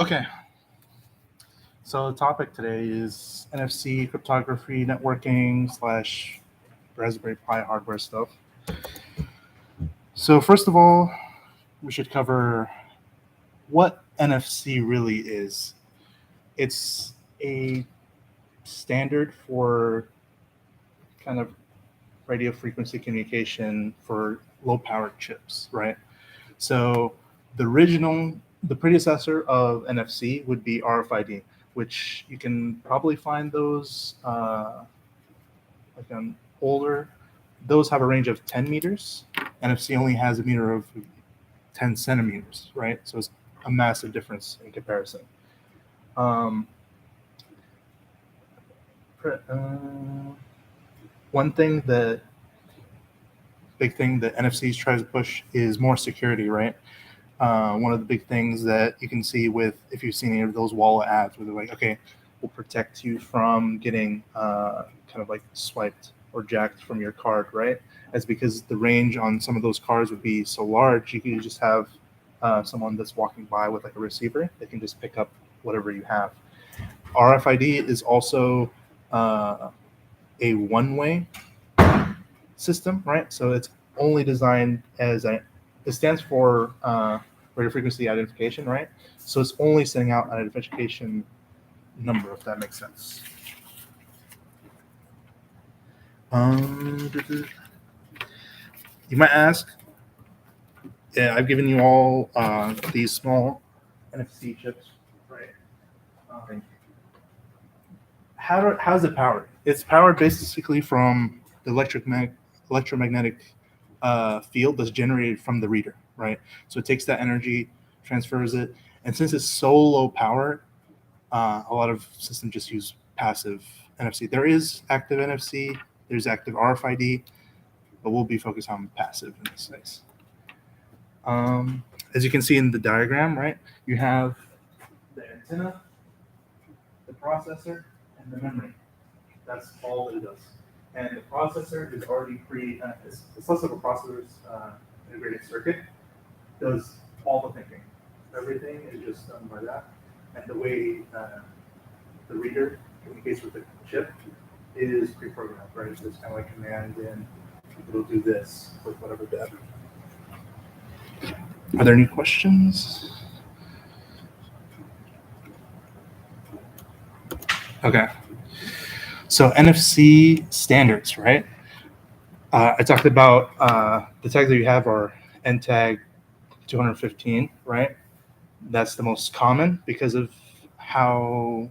Okay, so the topic today is NFC, cryptography, networking slash Raspberry Pi hardware stuff. So first of all, we should cover what NFC really is. It's a standard for kind of radio frequency communication for low powered chips, right? So the predecessor of NFC would be RFID, which you can probably find those like on older. Those have a range of 10 meters. NFC only has a meter of 10 centimeters, right? So it's a massive difference in comparison. Um, one thing that big thing that NFC tries to push is more security, right? One of the big things that you can see with if you've seen any of those wallet ads where they're like, okay, we'll protect you from getting kind of like swiped or jacked from your card, right? That's because the range on some of those cards would be so large, you can just have someone that's walking by with like a receiver that can just pick up whatever you have. RFID is also a one-way system, right? So it's only designed as it stands for radio frequency identification, right? So it's only sending out an identification number, if that makes sense. You might ask, yeah, I've given you all these small NFC chips, right? Um, how's it powered? It's powered basically from the electromagnetic field that's generated from the reader, right? So it takes that energy, transfers it, and since it's so low power, a lot of systems just use passive NFC. There is active NFC, there's active RFID, but we'll be focused on passive in this case. As you can see in the diagram, right, you have the antenna, the processor, and the memory. That's all that it does. And the processor is already it's less of a processor's integrated circuit, does all the thinking. Everything is just done by that. And the way the reader communicates with the chip is pre-programmed, right? So it's kind of like command in, it'll do this with whatever data. Are there any questions? Okay. So NFC standards, right? I talked about the tags that you have are NTAG 215, right? That's the most common because of how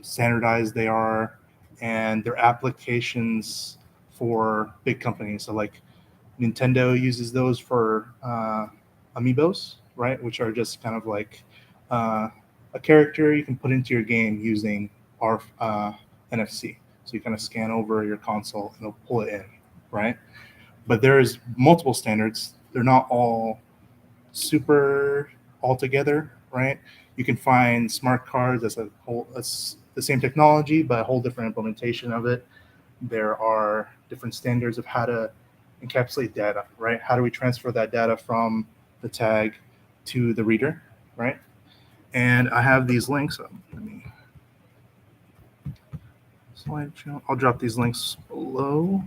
standardized they are and their applications for big companies. So like Nintendo uses those for amiibos, right? Which are just kind of like a character you can put into your game using our NFC. So you kind of scan over your console and it'll pull it in, right? But there's multiple standards. They're not all super altogether, right? You can find smart cards that's the same technology, but a whole different implementation of it. There are different standards of how to encapsulate data, right? How do we transfer that data from the tag to the reader, right? And I have these links. Let me slideshow. I'll drop these links below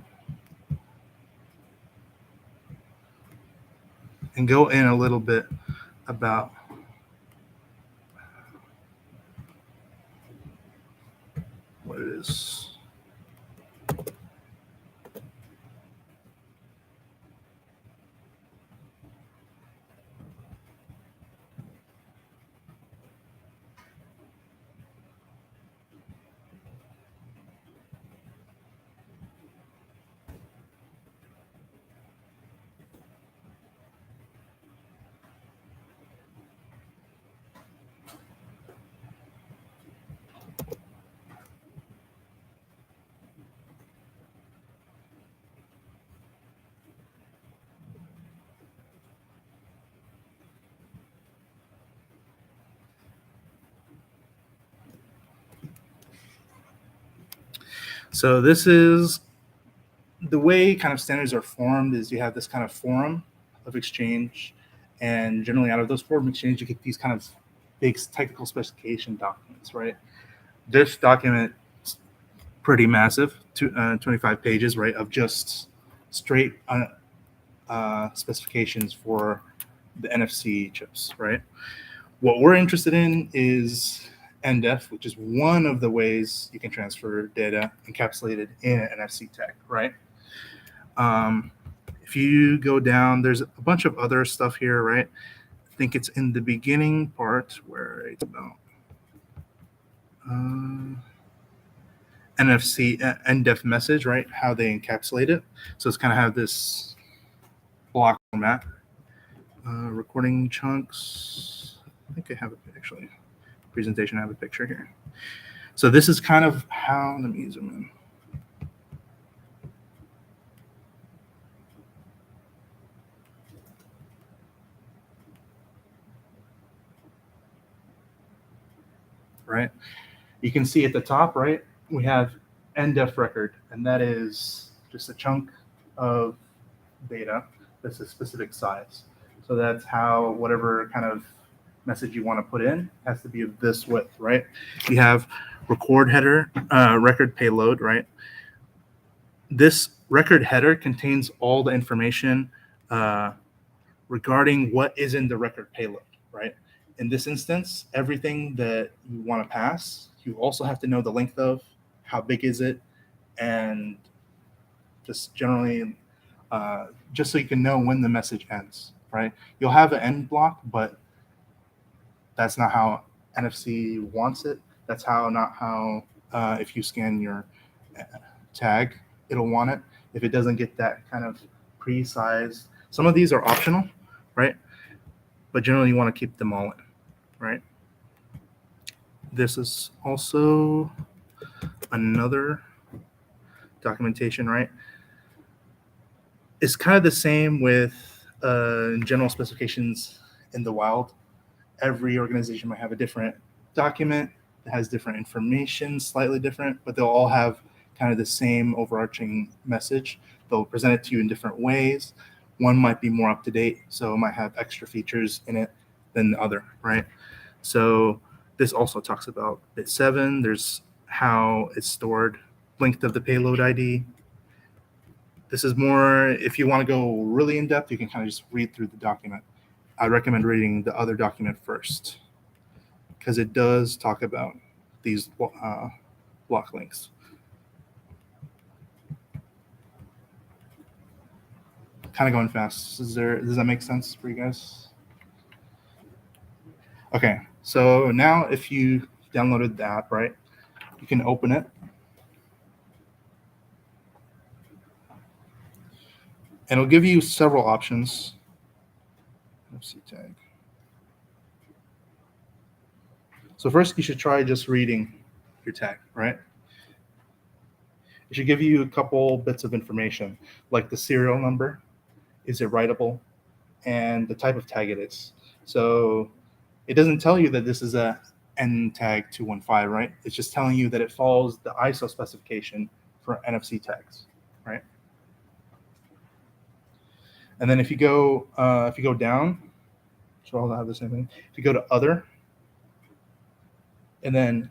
and go in a little bit about what it is. So this is the way kind of standards are formed is you have this kind of forum of exchange, and generally out of those forum exchange you get these kind of big technical specification documents, right? This document is pretty massive, 25 pages, right, of just straight specifications for the NFC chips, right? What we're interested in is NDEF, which is one of the ways you can transfer data encapsulated in an NFC tag, right? If you go down, there's a bunch of other stuff here, right? I think it's in the beginning part where it's about NFC NDEF message, right? How they encapsulate it. So it's kind of have this block format. Recording chunks. I think I have it actually. Presentation, I have a picture here. So this is kind of how, let me zoom in. Right? You can see at the top, right, we have NDEF record, and that is just a chunk of data that's a specific size. So that's how whatever kind of message you want to put in has to be of this width, right? You have record header, record payload, right? This record header contains all the information regarding what is in the record payload, right? In this instance, everything that you want to pass, you also have to know the length of, how big is it, and just generally, just so you can know when the message ends, right? You'll have an end block, but that's not how NFC wants it. That's not how if you scan your tag, it'll want it. If it doesn't get that kind of pre-sized, some of these are optional, right? But generally you want to keep them all in, right? This is also another documentation, right? It's kind of the same with general specifications in the wild. Every organization might have a different document that has different information, slightly different, but they'll all have kind of the same overarching message. They'll present it to you in different ways. One might be more up to date, so it might have extra features in it than the other, right? So this also talks about bit 7. There's how it's stored, length of the payload ID. This is more, if you want to go really in depth, you can kind of just read through the document. I recommend reading the other document first because it does talk about these block links. Kind of going fast. Does that make sense for you guys? Okay, so now if you downloaded the app, right, you can open it. And it'll give you several options. NFC tag. So first, you should try just reading your tag, right? It should give you a couple bits of information, like the serial number, is it writable, and the type of tag it is. So it doesn't tell you that this is a NTAG 215, right? It's just telling you that it follows the ISO specification for NFC tags, right? And then if you go down, so I'll have the same thing. If you go to other, and then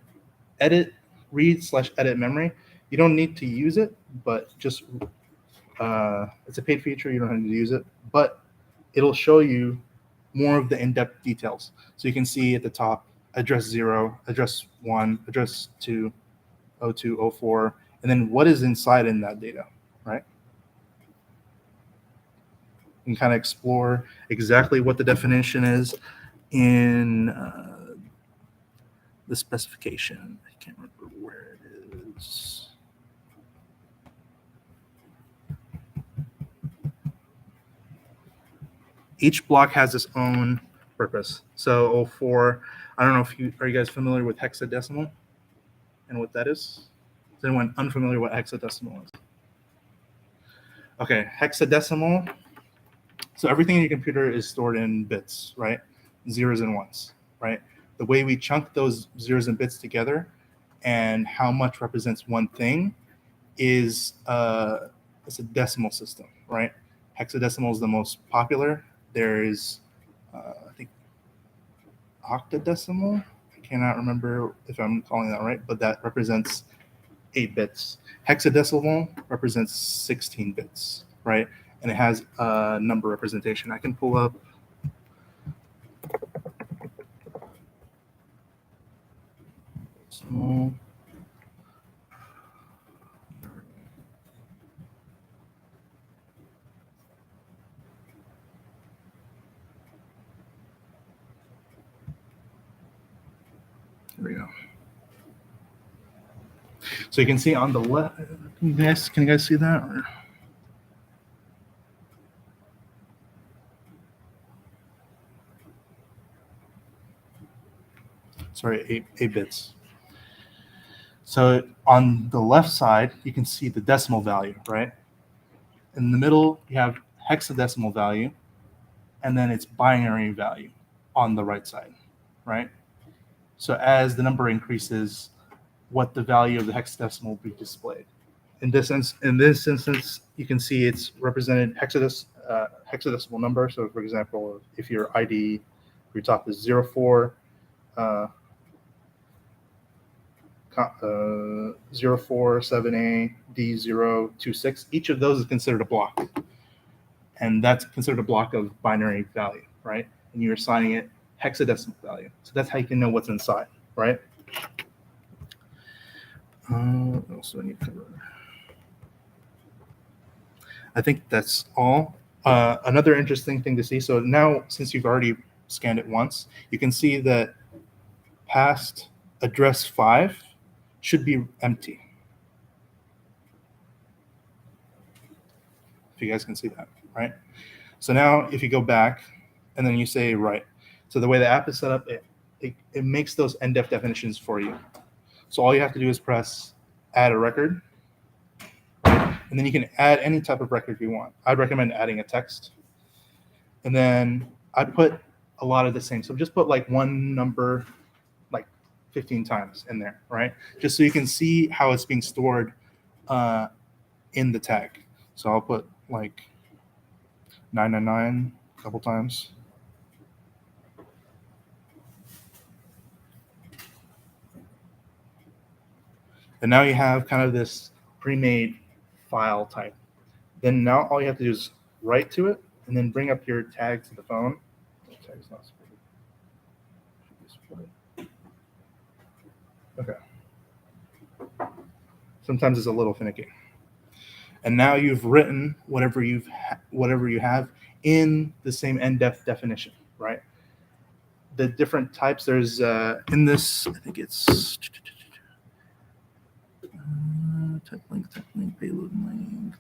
read/edit memory, you don't need to use it, but just it's a paid feature. You don't have to use it, but it'll show you more of the in-depth details. So you can see at the top, address 0, address 1, address 2, 02, 04, and then what is inside in that data, right? You can kind of explore exactly what the definition is in the specification. I can't remember where it is. Each block has its own purpose. So 04, I don't know if are you guys familiar with hexadecimal and what that is? Is anyone unfamiliar with hexadecimal is? Okay, hexadecimal. So everything in your computer is stored in bits, right? Zeros and ones, right? The way we chunk those zeros and bits together and how much represents one thing is it's a decimal system, right? Hexadecimal is the most popular. There is, I think, octadecimal. I cannot remember if I'm calling that right, but that represents 8 bits. Hexadecimal represents 16 bits, right? And it has a number representation. I can pull up small. Here we go. So you can see on the left. Can you guys see that? Or? Sorry, 8 bits. So on the left side, you can see the decimal value, right? In the middle, you have hexadecimal value, and then it's binary value on the right side, right? So as the number increases, what the value of the hexadecimal will be displayed. In this instance, you can see it's represented hexadecimal number. So, for example, if your ID, your top is 04, 047A D026, each of those is considered a block, and that's considered a block of binary value, right? And you're assigning it hexadecimal value. So that's how you can know what's inside, right? Also, I need to cover. I think that's all. Another interesting thing to see. So now, since you've already scanned it once, you can see that past address 5 should be empty. If you guys can see that, right? So now if you go back and then you say right. So the way the app is set up, it makes those NDEF definitions for you. So all you have to do is press add a record, and then you can add any type of record you want. I'd recommend adding a text. And then I'd put a lot of the same. So just put like one number like 15 times in there, right? Just so you can see how it's being stored in the tag. So I'll put like 999 a couple times. And now you have kind of this pre-made file type. Then now all you have to do is write to it and then bring up your tag to the phone. The tag's not split. Okay. Sometimes it's a little finicky. And now you've written whatever you have in the same NDEF definition, right? The different types, there's in this, I think it's type length, payload length.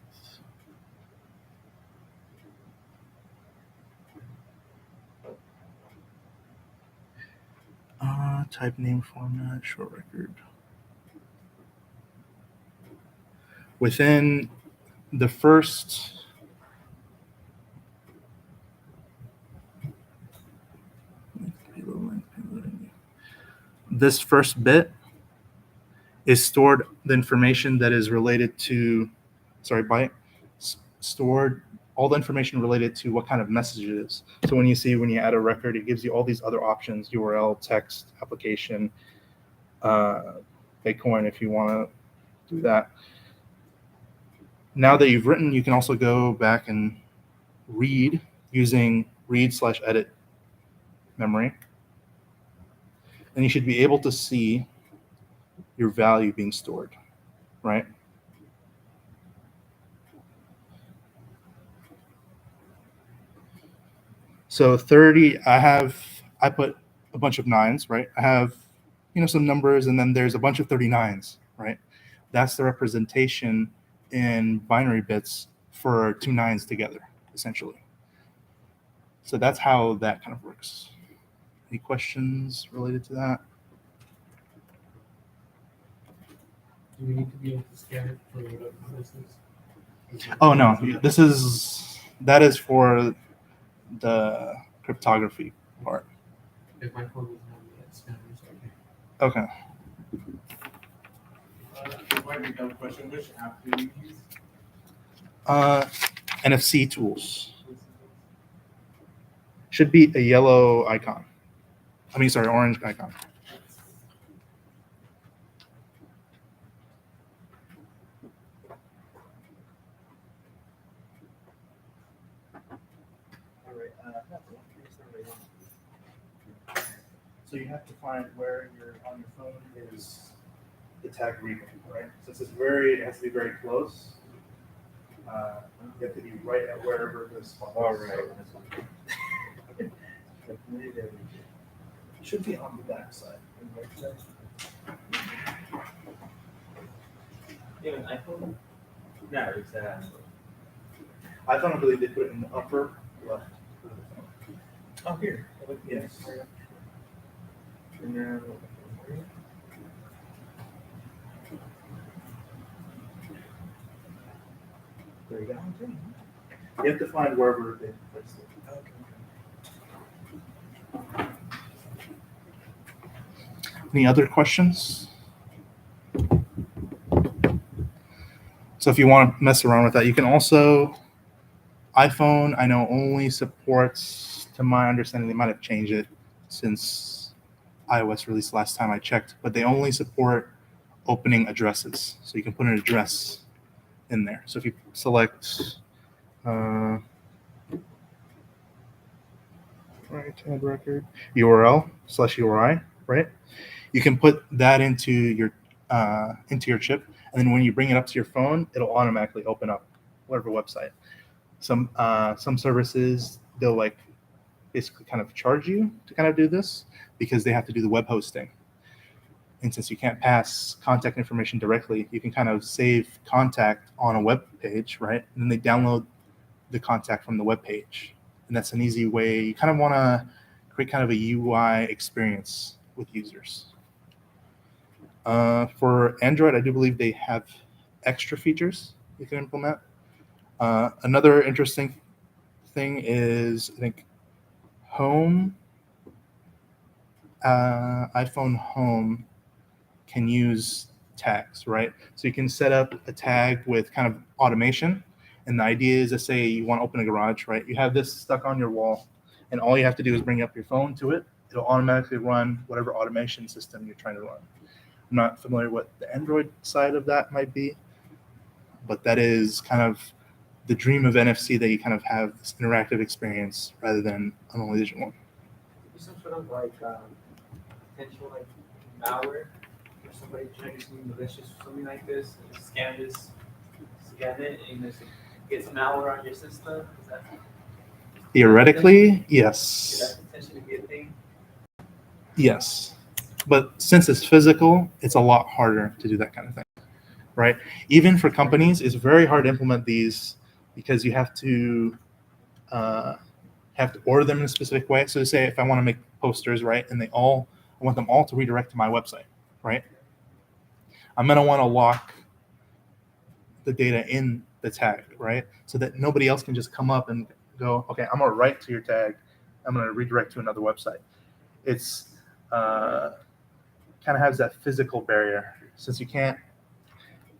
Type name format, short record. Within the first this first bit is stored the information that is related to, byte, stored all the information related to what kind of message it is. So when you add a record, it gives you all these other options: URL, text, application, Bitcoin if you want to do that. Now that you've written, you can also go back and read using read/edit memory. And you should be able to see your value being stored, right? So 30, I put a bunch of 9s, right? I have, some numbers, and then there's a bunch of 39s, right? That's the representation in binary bits for 2 9s together, essentially. So that's how that kind of works. Any questions related to that? Do we need to be able to scan it for the business? Oh no, that is for the cryptography part. If my phone doesn't have that scanner, Okay. Might be a dumb question. Which app do you use? NFC tools. Should be a yellow icon. Orange icon. All right, So you have to find where you're on your phone is the tag region, right? Since it has to be very close. You have to be right at wherever the spot is. All right. It should be on the back side. You have an iPhone? No, it's I thought I believe they put it in the upper left. oh here. Yes. And then There you go. You have to find wherever they placed it. Any other questions? So if you want to mess around with that, you can also, iPhone, I know only supports, to my understanding, they might have changed it since iOS released last time I checked, but they only support opening addresses. So you can put an address in there. So if you select right tab record URL/URI, right? You can put that into your chip, and then when you bring it up to your phone, it'll automatically open up whatever website. Some services, they'll like basically kind of charge you to kind of do this because they have to do the web hosting. And since you can't pass contact information directly, you can kind of save contact on a web page, right? And then they download the contact from the web page. And that's an easy way. You kind of want to create kind of a UI experience with users. For Android, I do believe they have extra features you can implement. Another interesting thing is, I think, Home, iPhone Home can use tags, right? So you can set up a tag with kind of automation. And the idea is to say you want to open a garage, right? You have this stuck on your wall, and all you have to do is bring up your phone to it. It'll automatically run whatever automation system you're trying to run. I'm not familiar what the Android side of that might be, but that is kind of the dream of NFC, that you kind of have this interactive experience rather than an only digital one. some sort of like potential like malware or somebody trying to do something malicious or something like this, and scan it, and it gets malware on your system. Is that Theoretically, could yes. that potentially be a thing? Yes. But since it's physical, it's a lot harder to do that kind of thing, right? Even for companies, it's very hard to implement these because you have to order them in a specific way. So to say, if I want to make posters, right, and I want them all to redirect to my website, right? I'm going to want to lock the data in the tag, right? So that nobody else can just come up and go, okay, I'm going to write to your tag. I'm going to redirect to another website. It's kind of has that physical barrier, since you can't.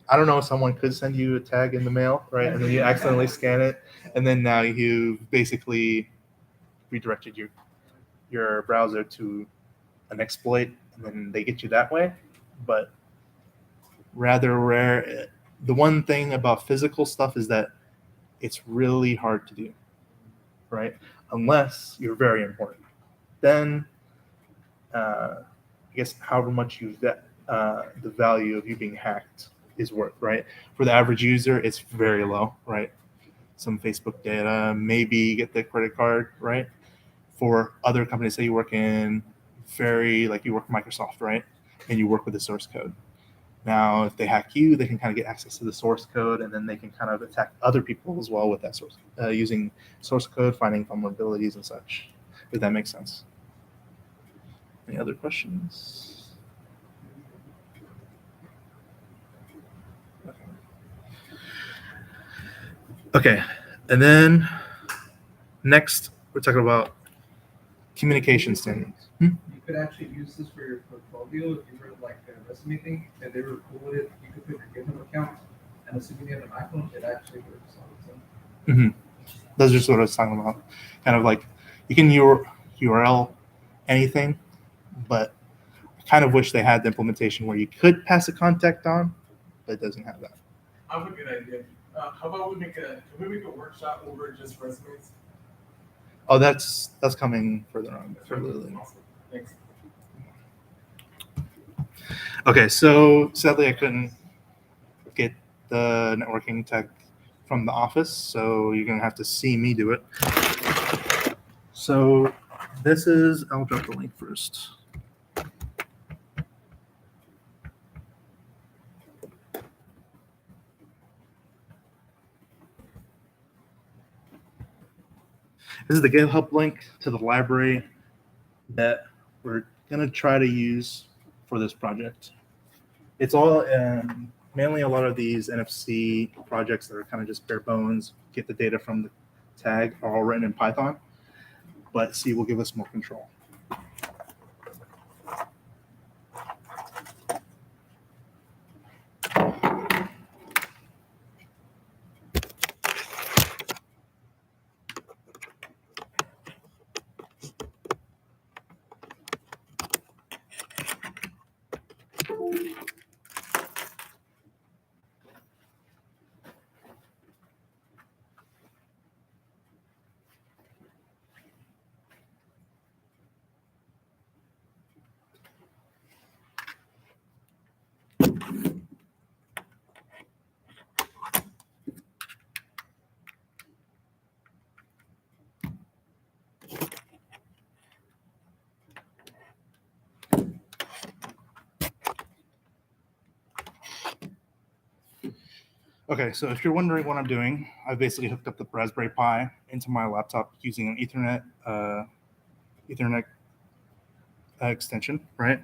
I don't know if someone could send you a tag in the mail, right? And then you accidentally scan it, and then now you've basically redirected your browser to an exploit, and then they get you that way. But rather rare. The one thing about physical stuff is that it's really hard to do, right? Unless you're very important. Then I guess however much you vet the value of you being hacked is worth, right? For the average user, it's very low, right? Some Facebook data, maybe get the credit card, right? For other companies, say you work in you work for Microsoft, right? And you work with the source code. Now, if they hack you, they can kind of get access to the source code, and then they can kind of attack other people as well with that source, using source code, finding vulnerabilities and such. If that makes sense. Any other questions? Okay, and then next we're talking about communication standards. You could actually use this for your portfolio if you were like a resume thing, and they were cool with it. You could put your GitHub account, and assuming you have an iPhone, it actually works on its own. Mm-hmm. That's just what I was talking about. Kind of like you can URL anything, but I kind of wish they had the implementation where you could pass a contact on, but it doesn't have that. I have a good idea. How about can we make a workshop over just resumes? Oh, that's coming further on. Further later. Awesome. Thanks. Okay, so sadly I couldn't get the networking tech from the office, so you're gonna have to see me do it. So this is, I'll drop the link first. This is the GitHub link to the library that we're gonna try to use for this project. It's all mainly a lot of these NFC projects that are kind of just bare bones, get the data from the tag, are all written in Python, but C will give us more control. Okay, so if you're wondering what I'm doing, I basically hooked up the Raspberry Pi into my laptop using an Ethernet extension, right?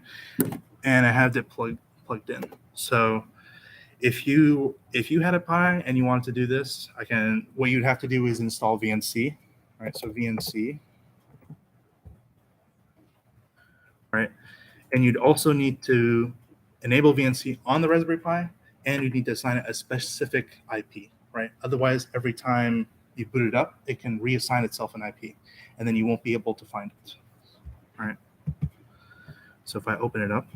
And I have it plugged in. So if you had a Pi and you wanted to do this, what you'd have to do is install VNC, right? So VNC, right? And you'd also need to enable VNC on the Raspberry Pi, and you need to assign it a specific IP, right? Otherwise, every time you boot it up, it can reassign itself an IP, and then you won't be able to find it, right? So if I open it up,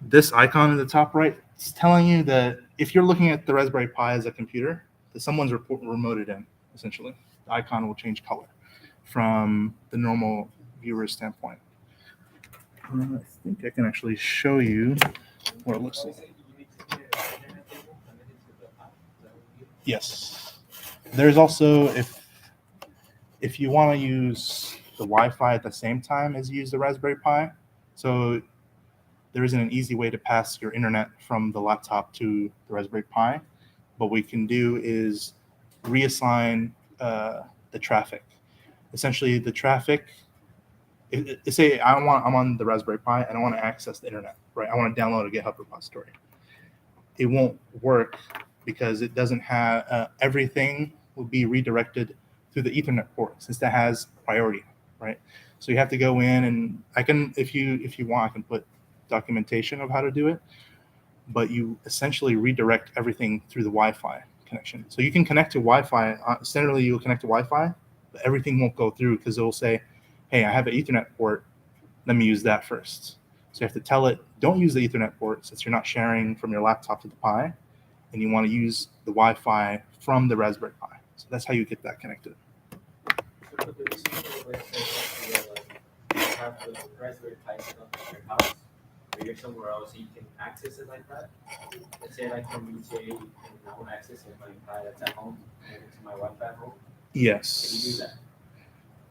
this icon in the top right is telling you that if you're looking at the Raspberry Pi as a computer, that someone's remoted in, essentially. The icon will change color from the normal viewer's standpoint. I think I can actually show you what it looks like. Yes. There's also, if you want to use the Wi-Fi at the same time as you use the Raspberry Pi, so there isn't an easy way to pass your internet from the laptop to the Raspberry Pi. What we can do is reassign the traffic. Essentially, the traffic. Say I'm on the Raspberry Pi and I want to access the internet, right? I want to download a GitHub repository. It won't work because it doesn't have everything will be redirected through the Ethernet port since that has priority, right? So you have to go in, and I can, if you want, I can put documentation of how to do it, but you essentially redirect everything through the Wi-Fi connection. So you can connect to Wi-Fi. Generally, you'll connect to Wi-Fi, but everything won't go through because it will say, hey, I have an Ethernet port. Let me use that first. So you have to tell it, don't use the Ethernet port since you're not sharing from your laptop to the Pi, and you want to use the Wi-Fi from the Raspberry Pi. So that's how you get that connected. So the reason where it says that you have the Raspberry Pi set up at your house, or you're somewhere else, you can access it like that. Let's say like from UTA, and I want to access it my Pi that's at home, and to my Wi-Fi at home. Yes. Can you do that?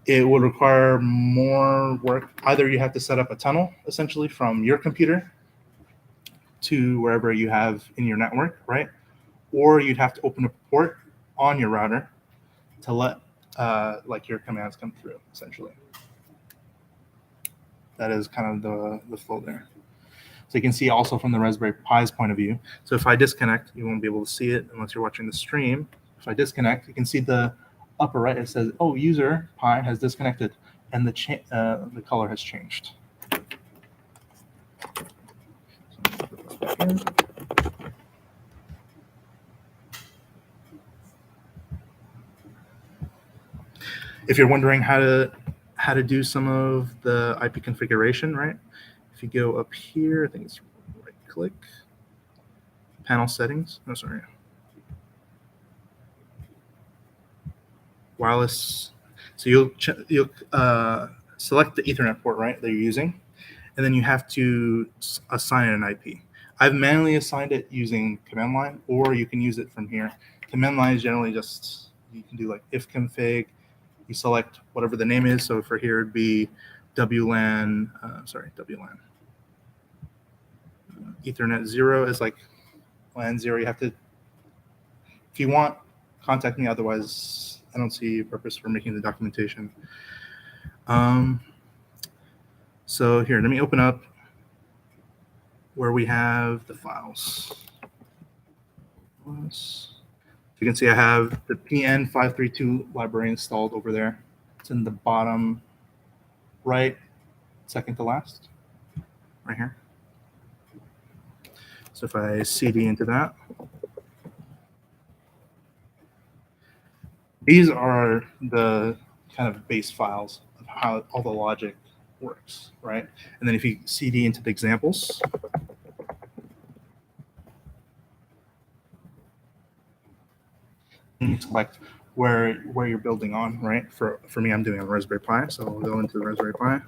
It would require more work. Either you have to set up a tunnel, essentially, from your computer to wherever you have in your network, right? Or you'd have to open a port on your router to let like your commands come through, essentially. That is kind of the flow there. So you can see also from the Raspberry Pi's point of view. So if I disconnect, you won't be able to see it unless you're watching the stream. If I disconnect, you can see the upper right, it says, oh, user Pi has disconnected, and the color has changed. If you're wondering how how to do some of the IP configuration, right? If you go up here, I think it's right click, panel settings. Oh, sorry. Wireless. So you'll select the Ethernet port, right, that you're using, and then you have to assign it an IP. I've manually assigned it using command line, or you can use it from here. Command line is generally just, you can do like if config, you select whatever the name is. So for here it'd be WLAN, WLAN. Ethernet 0 is like LAN 0. You have to, if you want, contact me. Otherwise, I don't see a purpose for making the documentation. So here, let me open up where we have the files. You can see I have the PN532 library installed over there. It's in the bottom right, second to last, right here. So if I CD into that, these are the kind of base files of how all the logic works, right? And then if you CD into the examples, you select where you're building on, right? For me, I'm doing on Raspberry Pi, so I'll go into the Raspberry Pi. And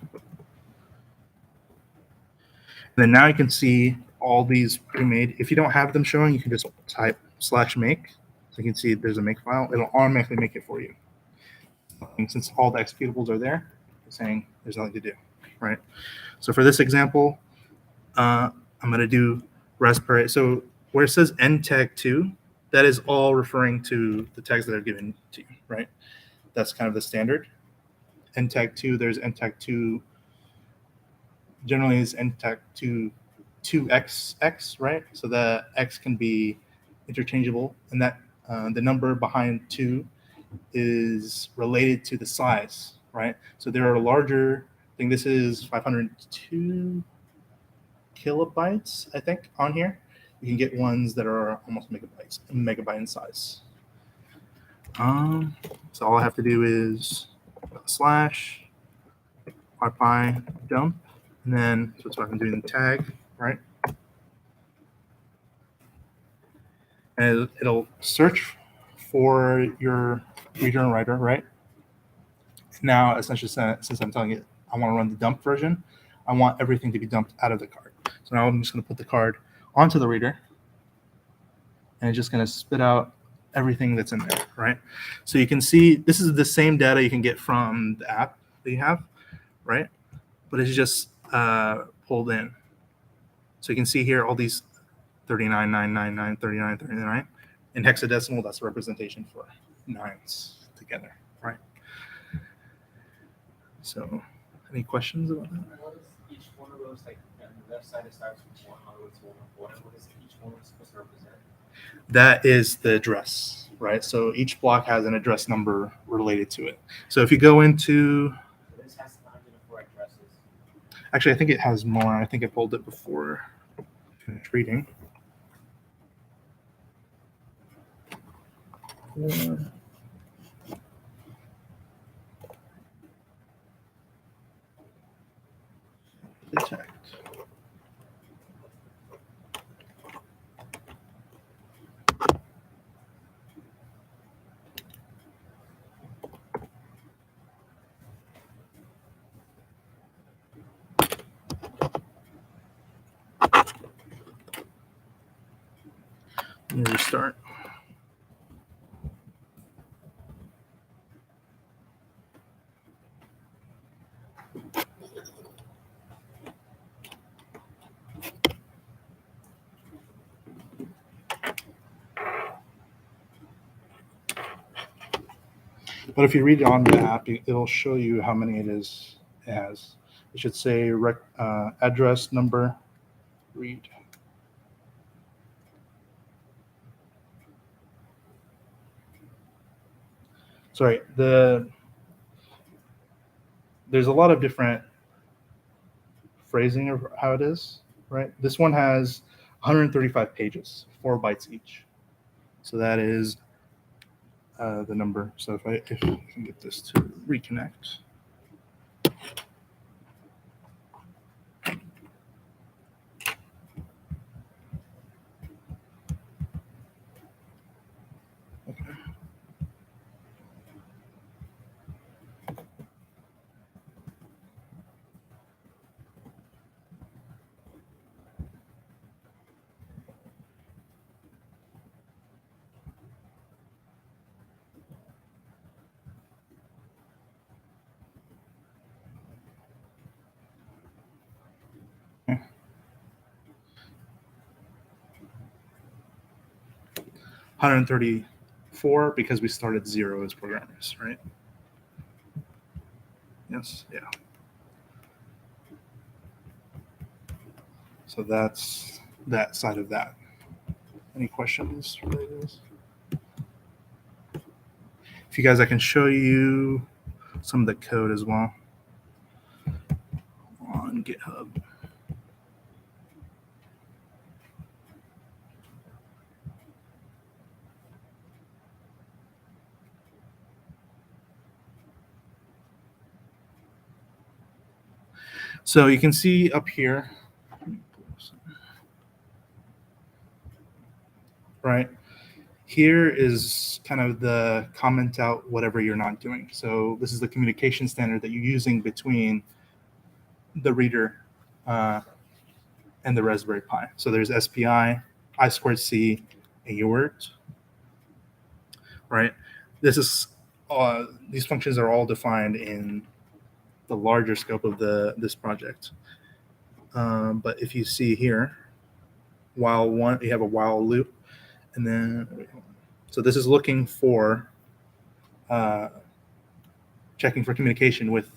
then now you can see all these pre-made. If you don't have them showing, you can just type /make. So you can see there's a make file. It'll automatically make it for you. And since all the executables are there, it's saying there's nothing to do, right? So for this example, I'm going to do Raspberry. So where it says NTAG2, that is all referring to the tags that are given to you, right? That's kind of the standard. NTAG2, there's NTAG2, generally is NTAG2 2XX, right? So the X can be interchangeable, and that the number behind 2 is related to the size, right? So there are larger, I think this is 502 kilobytes, I think, on here. You can get ones that are almost megabyte in size. So all I have to do is / Wi-Fi dump, and then so that's what I'm doing in tag, right? And it'll search for your reader and writer, right? Now, essentially, since I'm telling it I want to run the dump version, I want everything to be dumped out of the card. So now I'm just going to put the card onto the reader, and it's just going to spit out everything that's in there, right? So you can see this is the same data you can get from the app that you have, right? But it's just pulled in. So you can see here all these 39,999, 39,39. In hexadecimal, that's a representation for nines together, right? So any questions about that? What is each one of those, like on the left side it starts with 1, on the way to 1, what is each one supposed to represent? That is the address, right? So each block has an address number related to it. So if you go into, So this has 104 addresses. actually, I think it has more. I think I pulled it before I finished reading. Detect. Let me restart. But if you read it on the app, it'll show you how many it has. It should say address number, read. Sorry, there's a lot of different phrasing of how it is, right? This one has 135 pages, 4 bytes each. So that is the number. So if I can get this to reconnect. 134 because we started 0 as programmers, right? Yes, yeah. So that's that side of that. Any questions related to this? If you guys, I can show you some of the code as well on GitHub. So you can see up here, right? Here is kind of the comment out whatever you're not doing. So this is the communication standard that you're using between the reader and the Raspberry Pi. So there's SPI, I2C, and UART, right? This is these functions are all defined in the larger scope of this project. But if you see here, while one, you have a while loop, and then so this is looking for checking for communication with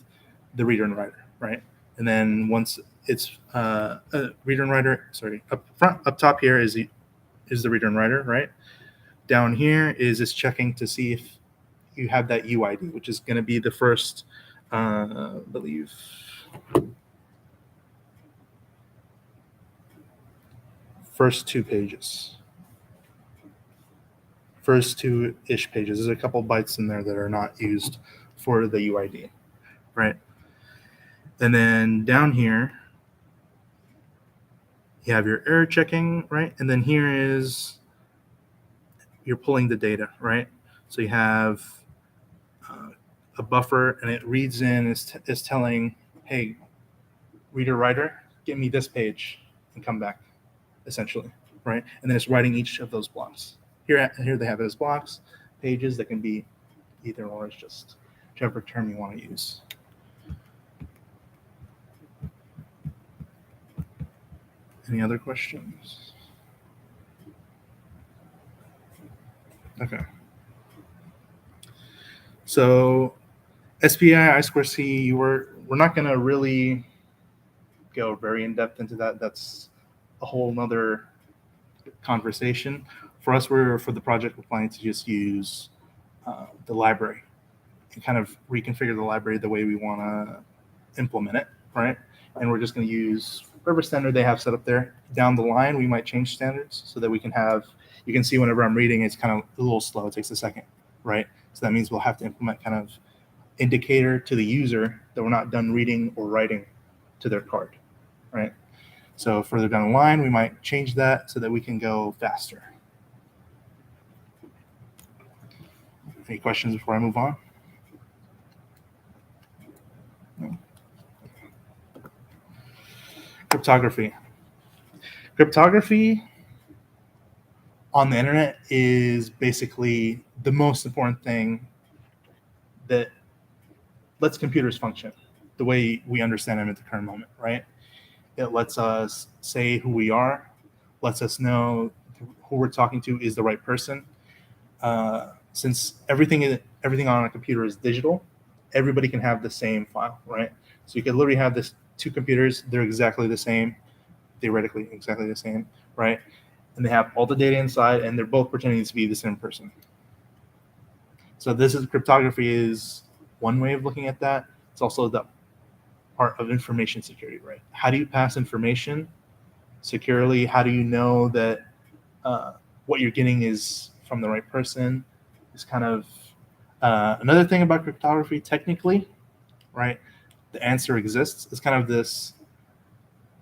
the reader and writer, right? And then once it's reader and writer, sorry, up top here is the reader and writer, right? Down here is it's checking to see if you have that UID, which is going to be the first, I believe, first 2 pages. First 2-ish pages. There's a couple bytes in there that are not used for the UID, right? And then down here, you have your error checking, right? And then here is you're pulling the data, right? So you have a buffer, and it reads in, is telling, hey, reader writer, give me this page and come back, essentially, right? And then it's writing each of those blocks. Here they have it as blocks, pages that can be either or. It's just whichever term you want to use. Any other questions? Okay. So SPI, I2C, we're not going to really go very in depth into that. That's a whole nother conversation. For us, for the project, we're planning to just use the library and kind of reconfigure the library the way we want to implement it, right? And we're just going to use whatever standard they have set up there. Down the line, we might change standards so that we can have, you can see whenever I'm reading, it's kind of a little slow. It takes a second, right? So that means we'll have to implement kind of indicator to the user that we're not done reading or writing to their card, right? So further down the line, we might change that so that we can go faster. Any questions before I move on? No. Cryptography. Cryptography on the internet is basically the most important thing that lets computers function the way we understand them at the current moment, right? It lets us say who we are, lets us know who we're talking to is the right person. Since everything on a computer is digital, everybody can have the same file, right? So you could literally have this 2 computers, they're exactly the same, theoretically exactly the same, right? And they have all the data inside, and they're both pretending to be the same person. So this is cryptography is one way of looking at that. It's also the part of information security, right? How do you pass information securely? How do you know that what you're getting is from the right person? Is kind of another thing about cryptography, technically, right? The answer exists. It's kind of this,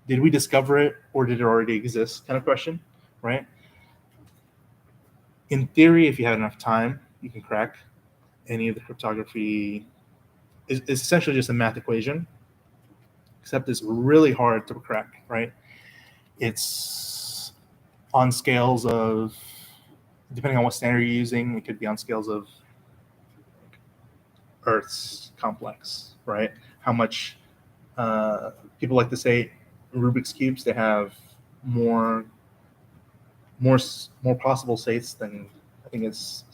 did we discover it or did it already exist kind of question, right? In theory, if you had enough time, you can crack any of the cryptography. It's essentially just a math equation, except it's really hard to crack, right? It's on scales of, depending on what standard you're using, it could be on scales of Earth's complex, right? How much people like to say Rubik's cubes, they have more possible states than think it's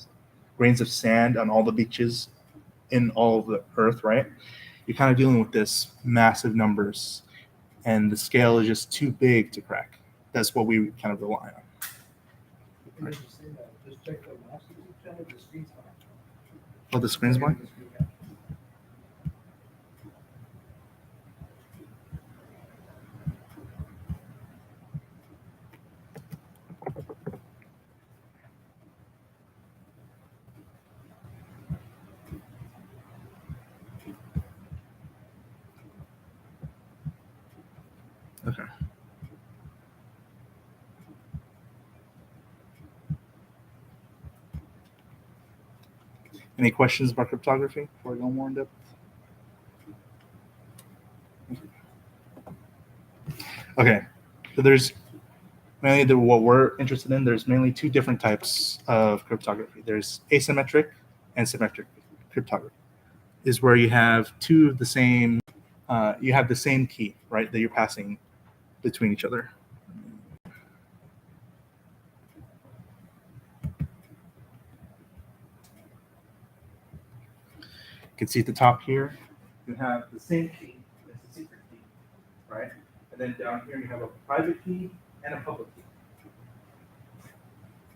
grains of sand on all the beaches in all of the earth, right? You're kind of dealing with this massive numbers, and the scale is just too big to crack. That's what we kind of rely on. You can just say that. Just check the maps of each other, the screen's fine. Oh, the screen's one? The screen, yeah. Okay. Any questions about cryptography before we go more in depth? Okay, so there's mainly what we're interested in. There's mainly two different types of cryptography. There's asymmetric and symmetric cryptography. Is where you have two of the same, you have the same key, right, that you're passing between each other. You can see at the top here, you have the same key as the secret key, right? And then down here, you have a private key and a public key.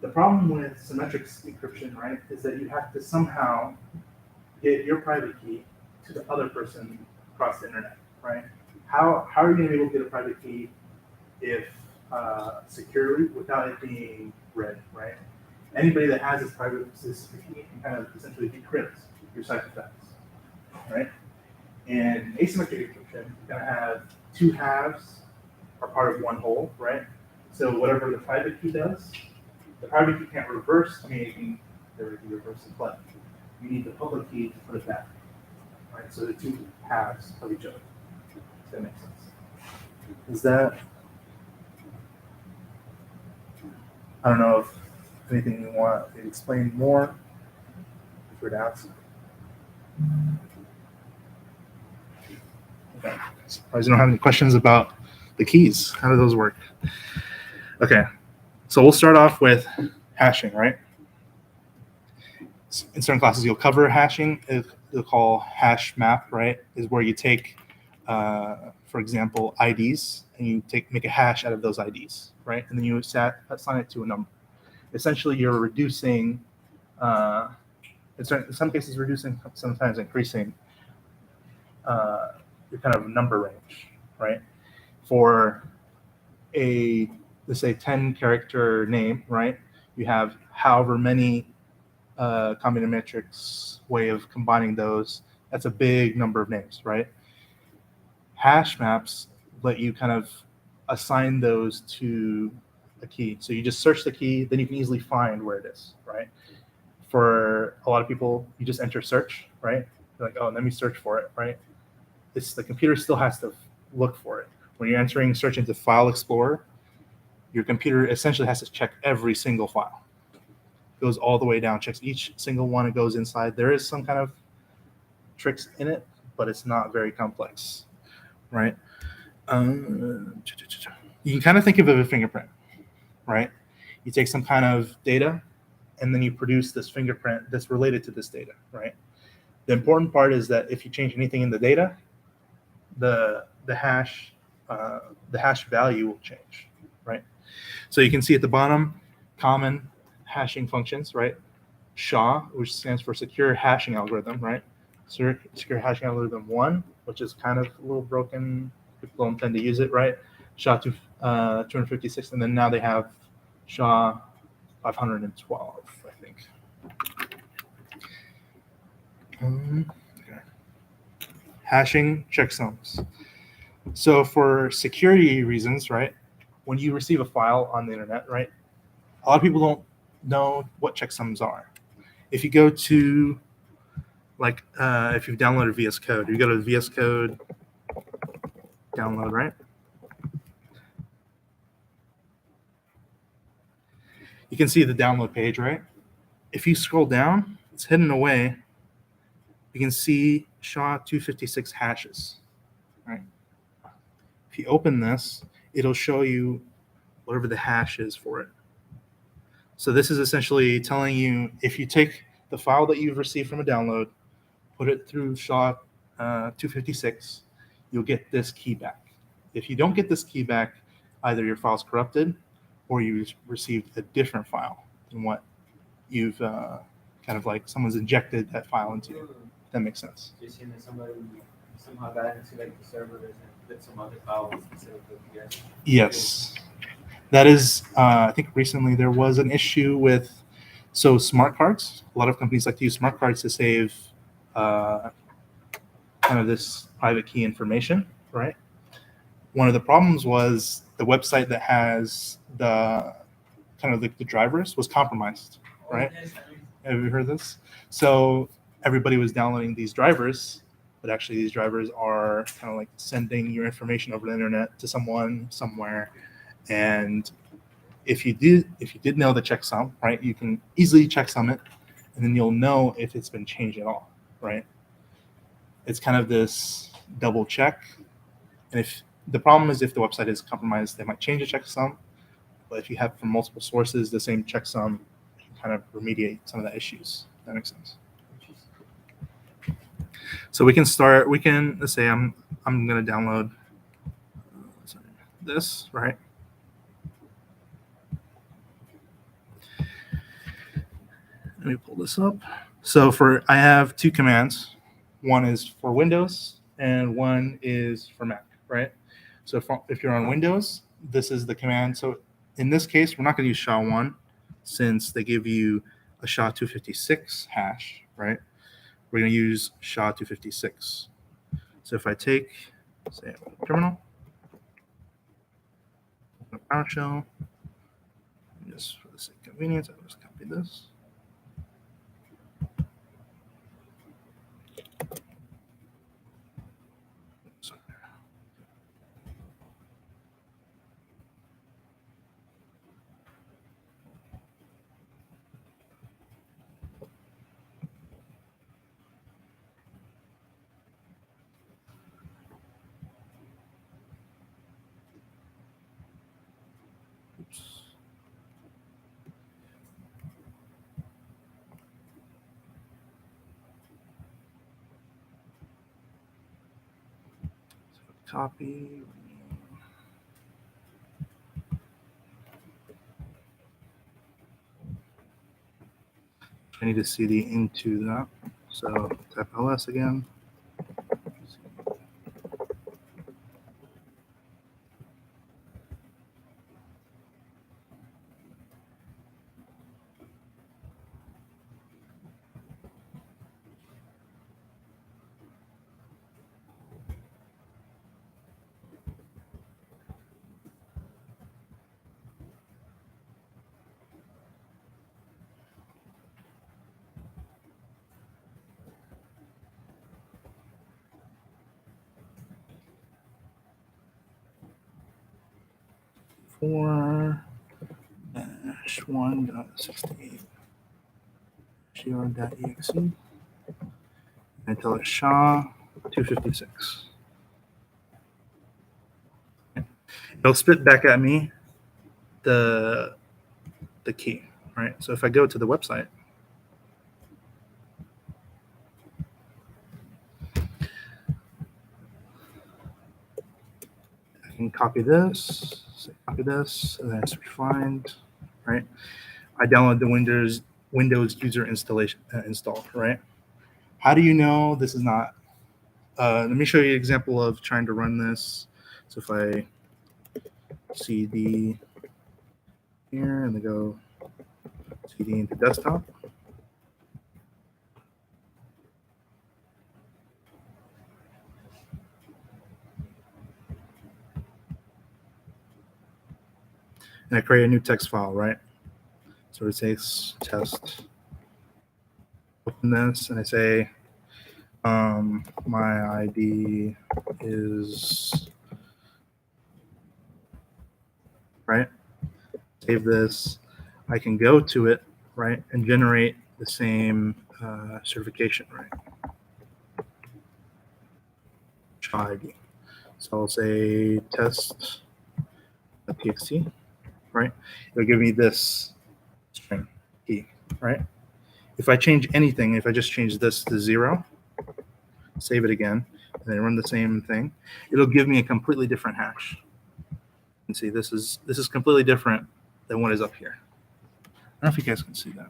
The problem with symmetric encryption, right, is that you have to somehow get your private key to the other person across the internet, right? How are you going to be able to get a private key if securely without it being read, right? Anybody that has this private key can kind of essentially decrypt your ciphertext, right? In asymmetric encryption, you're going to have two halves are part of one whole, right? So whatever the private key does, the private key can't reverse. I mean, it can reverse the play. You need the public key to put it back, right? So the two halves of each other. Does that make sense? Is that? I don't know if anything you want to explain more. If we're to ask. Okay. Surprised you don't have any questions about the keys. How do those work? Okay. So we'll start off with hashing, right? In certain classes, you'll cover hashing. They'll call hash map, right? Is where you take, for example, IDs, and you make a hash out of those IDs, right? And then you assign it to a number. Essentially, you're reducing, in some cases reducing, sometimes increasing your kind of number range, right? For let's say 10-character name, right? You have however many combinatorics way of combining those. That's a big number of names, right? Hash maps let you kind of assign those to a key. So you just search the key, then you can easily find where it is, right? For a lot of people, you just enter search, right? You're like, oh, let me search for it, right? The computer still has to look for it. When you're entering search into File Explorer, your computer essentially has to check every single file. Goes all the way down, checks each single one, it goes inside. There is some kind of tricks in it, but it's not very complex, right? You can kind of think of it as a fingerprint, right? You take some kind of data, and then you produce this fingerprint that's related to this data, right? The important part is that if you change anything in the data, the hash value will change, right? So you can see at the bottom, common hashing functions, right? SHA, which stands for Secure Hashing Algorithm, right? Secure Hashing Algorithm 1, which is kind of a little broken. People don't tend to use it, right? SHA 256, and then now they have SHA 512, I think. Okay. Hashing checksums. So for security reasons, right, when you receive a file on the internet, right, a lot of people don't know what checksums are. If you go to, like, if you've downloaded VS Code, you go to VS Code download, right? You can see the download page, right? If you scroll down, it's hidden away. You can see SHA 256 hashes, right? If you open this, it'll show you whatever the hash is for it. So this is essentially telling you if you take the file that you've received from a download, put it through SHA 256, you'll get this key back. If you don't get this key back, either your file's corrupted or you received a different file than what you've kind of like someone's injected that file into you. That makes sense. Just seeing that somebody somehow got into like the servers and put some other files instead of the PS. Yes. That is, I think recently there was an issue with, so smart cards. A lot of companies like to use smart cards to save kind of this private key information, right? One of the problems was the website that has the kind of the drivers was compromised, right? Have you heard this? So everybody was downloading these drivers, but actually these drivers are kind of like sending your information over the internet to someone somewhere. And if you did know the checksum, right, you can easily checksum it, and then you'll know if it's been changed at all, right? It's kind of this double check. And if the problem is if the website is compromised, they might change the checksum. But if you have from multiple sources the same checksum, you can kind of remediate some of the issues. That makes sense. So we can start. We can let's say I'm going to download this, right? Let me pull this up. So I have two commands. One is for Windows and one is for Mac, right? So if you're on Windows, this is the command. So in this case, we're not going to use SHA-1 since they give you a SHA-256 hash, right? We're going to use SHA-256. So if I take, say, a terminal, open a PowerShell, just for the sake of convenience, I'll just copy this. Copy. I need to cd into that. So type ls again. Four dash 1.68 gr.exe and tell it SHA-256. It'll spit back at me the key, right? So if I go to the website, I can copy this, and then it's refined, right? I download the Windows user install, right? How do you know this is not? Let me show you an example of trying to run this. So if I cd here and then go cd into desktop. And I create a new text file, right? So it says test. Open this and I say, my ID is, right? Save this. I can go to it, right, and generate the same certification, right? ID. So I'll say test.txt, right? It'll give me this string key, right? If I change anything, if I just change this to 0, save it again, and then run the same thing, it'll give me a completely different hash. And see, this is completely different than what is up here. I don't know if you guys can see that.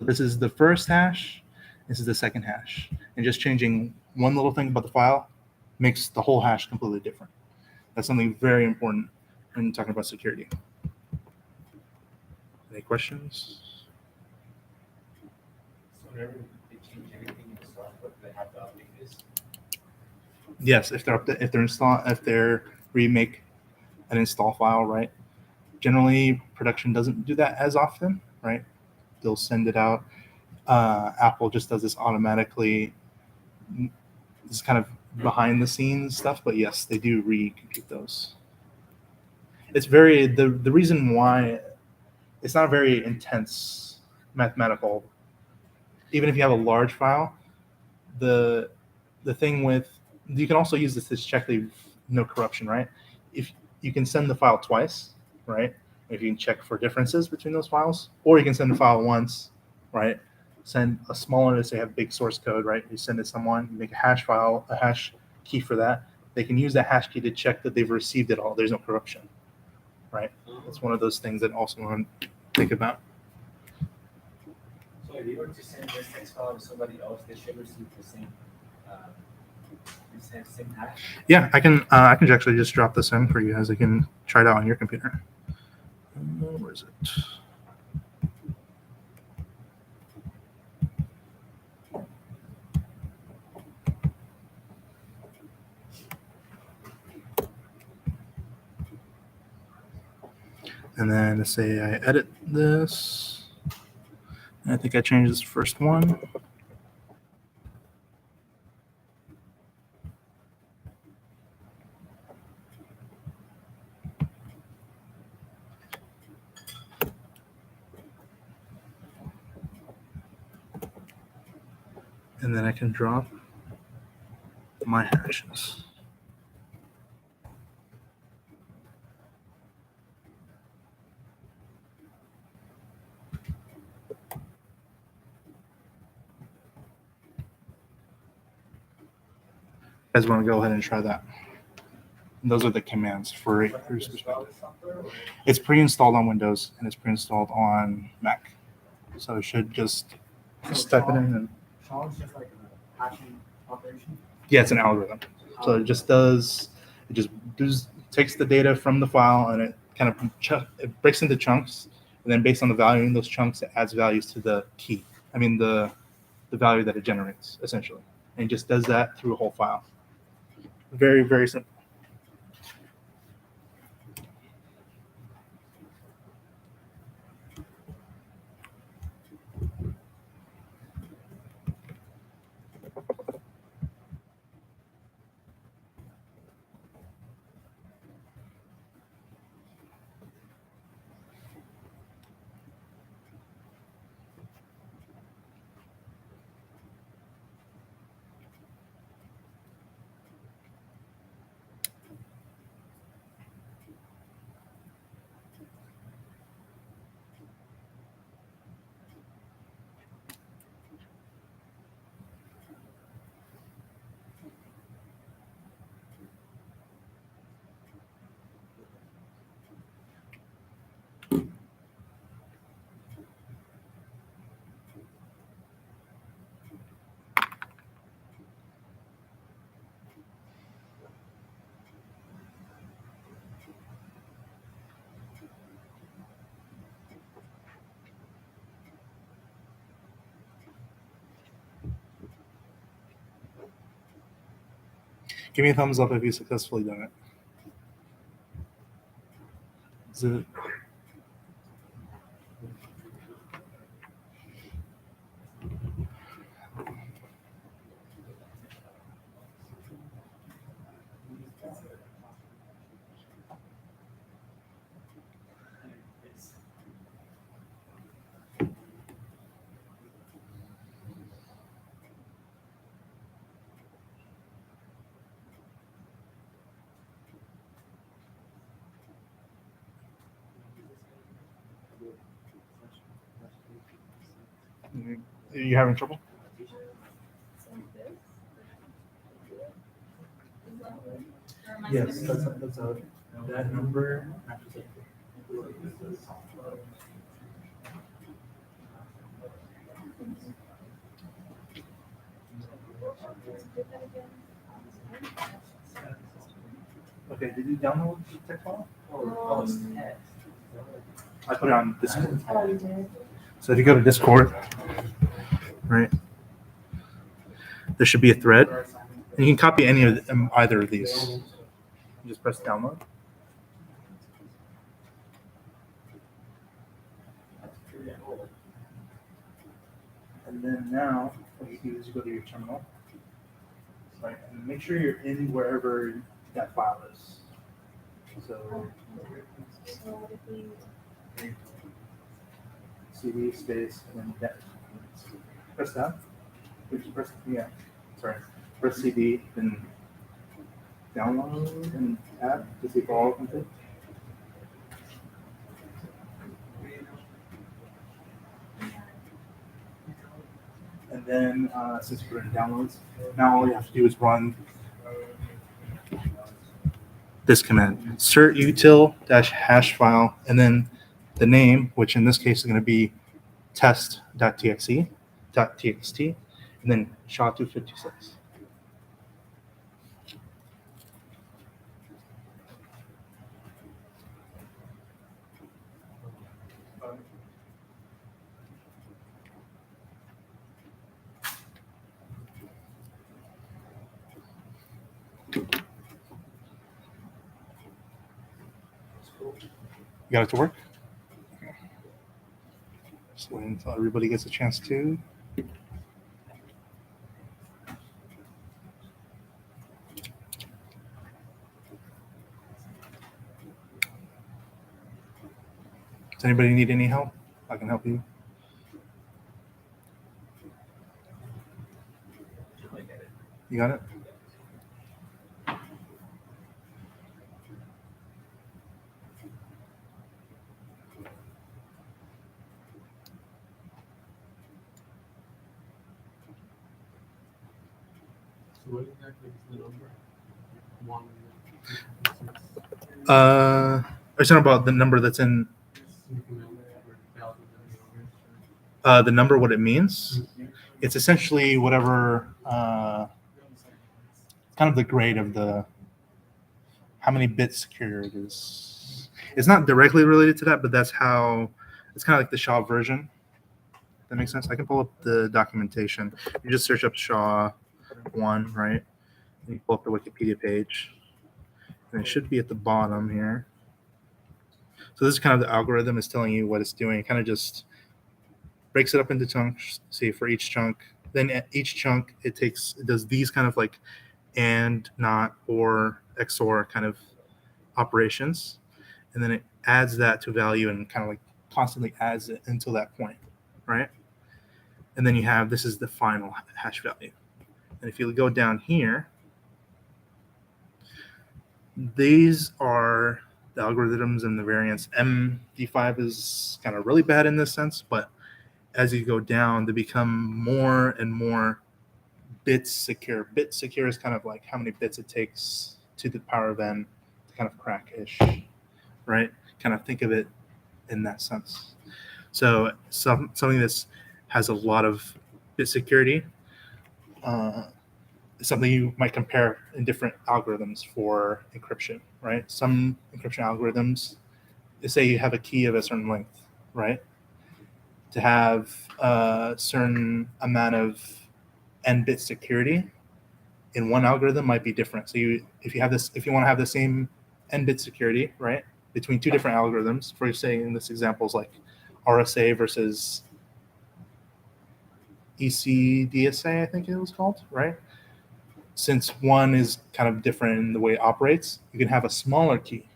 This is the first hash. This is the second hash. And just changing one little thing about the file makes the whole hash completely different. That's something very important when talking about security. Any questions? So whenever they change anything in the software, they have to update this. Yes, if they're remake an install file, right? Generally, production doesn't do that as often, right? They'll send it out. Apple just does this automatically. This is kind of behind the scenes stuff, but yes, they do recompute those. It's very the reason why it's not very intense mathematical. Even if you have a large file, the thing with you can also use this to check the no corruption, right? If you can send the file twice, right? If you can check for differences between those files, or you can send the file once, right? Send a small one, let's say have big source code, right? You send it to someone, you make a hash file, a hash key for that. They can use that hash key to check that they've received it all. There's no corruption, right? That's one of those things that also want to think about. So if you were to send this text file to somebody else, they should receive the same hash. Yeah, I can actually just drop this in for you guys. I can try it out on your computer. Where is it? And then let's say I edit this. And I think I changed this first one. And then I can drop my hashes. You guys want to go ahead and try that? And those are the commands for it's pre-installed on Windows and it's pre-installed on Mac. So it should just type it in and Sean's just like a hashing operation. yeah, it's an algorithm. So it just takes the data from the file and it kind of it breaks into chunks, and then based on the value in those chunks, it adds values to the key. I mean the value that it generates essentially, and it just does that through a whole file. Very, very simple. Give me a thumbs up if you successfully done it. Is it You having trouble? Yes, that's how that number matches up. Okay, did you download the text file? Oh, it's text. I put it on Discord. Oh, you did? So if you go to Discord, right, there should be a thread, and you can copy any of them, either of these. You just press download. And then now, what you do is you go to your terminal, right, and make sure you're in wherever that file is. So So what if we, CD space and then that. Press that. Press, yeah, sorry. Press CD, then download and add to see if all open. And then since we're in downloads, now all you have to do is run this command: cert util -hash file, and then the name, which in this case is going to be test.txt, and then SHA-256. You got it to work? Just wait until everybody gets a chance to. Does anybody need any help? I can help you. You got it? So what exactly is the number? One. Are you talking about the number that's in the number, what it means? It's essentially whatever, kind of the grade of the, how many bits secure it is. It's not directly related to that, but that's how, it's kind of like the SHA version. That makes sense? I can pull up the documentation. You just search up SHA-1, right? And you pull up the Wikipedia page. And it should be at the bottom here. So this is kind of the algorithm is telling you what it's doing. It kind of just breaks it up into chunks, say for each chunk. Then at each chunk, it does these kind of like and, not, or, XOR kind of operations. And then it adds that to value and kind of like constantly adds it until that point, right? And then you have, this is the final hash value. And if you go down here, these are the algorithms and the variants. MD5 is kind of really bad in this sense, but as you go down, they become more and more bits secure. Bit secure is kind of like how many bits it takes to the power of n to kind of crack-ish, right? Kind of think of it in that sense. So something that's has a lot of bit security, something you might compare in different algorithms for encryption, right? Some encryption algorithms, say you have a key of a certain length, right? To have a certain amount of n-bit security in one algorithm might be different. So if you want to have the same n-bit security, right, between two different algorithms, for say in this example is like RSA versus ECDSA, I think it was called, right? Since one is kind of different in the way it operates, you can have a smaller key.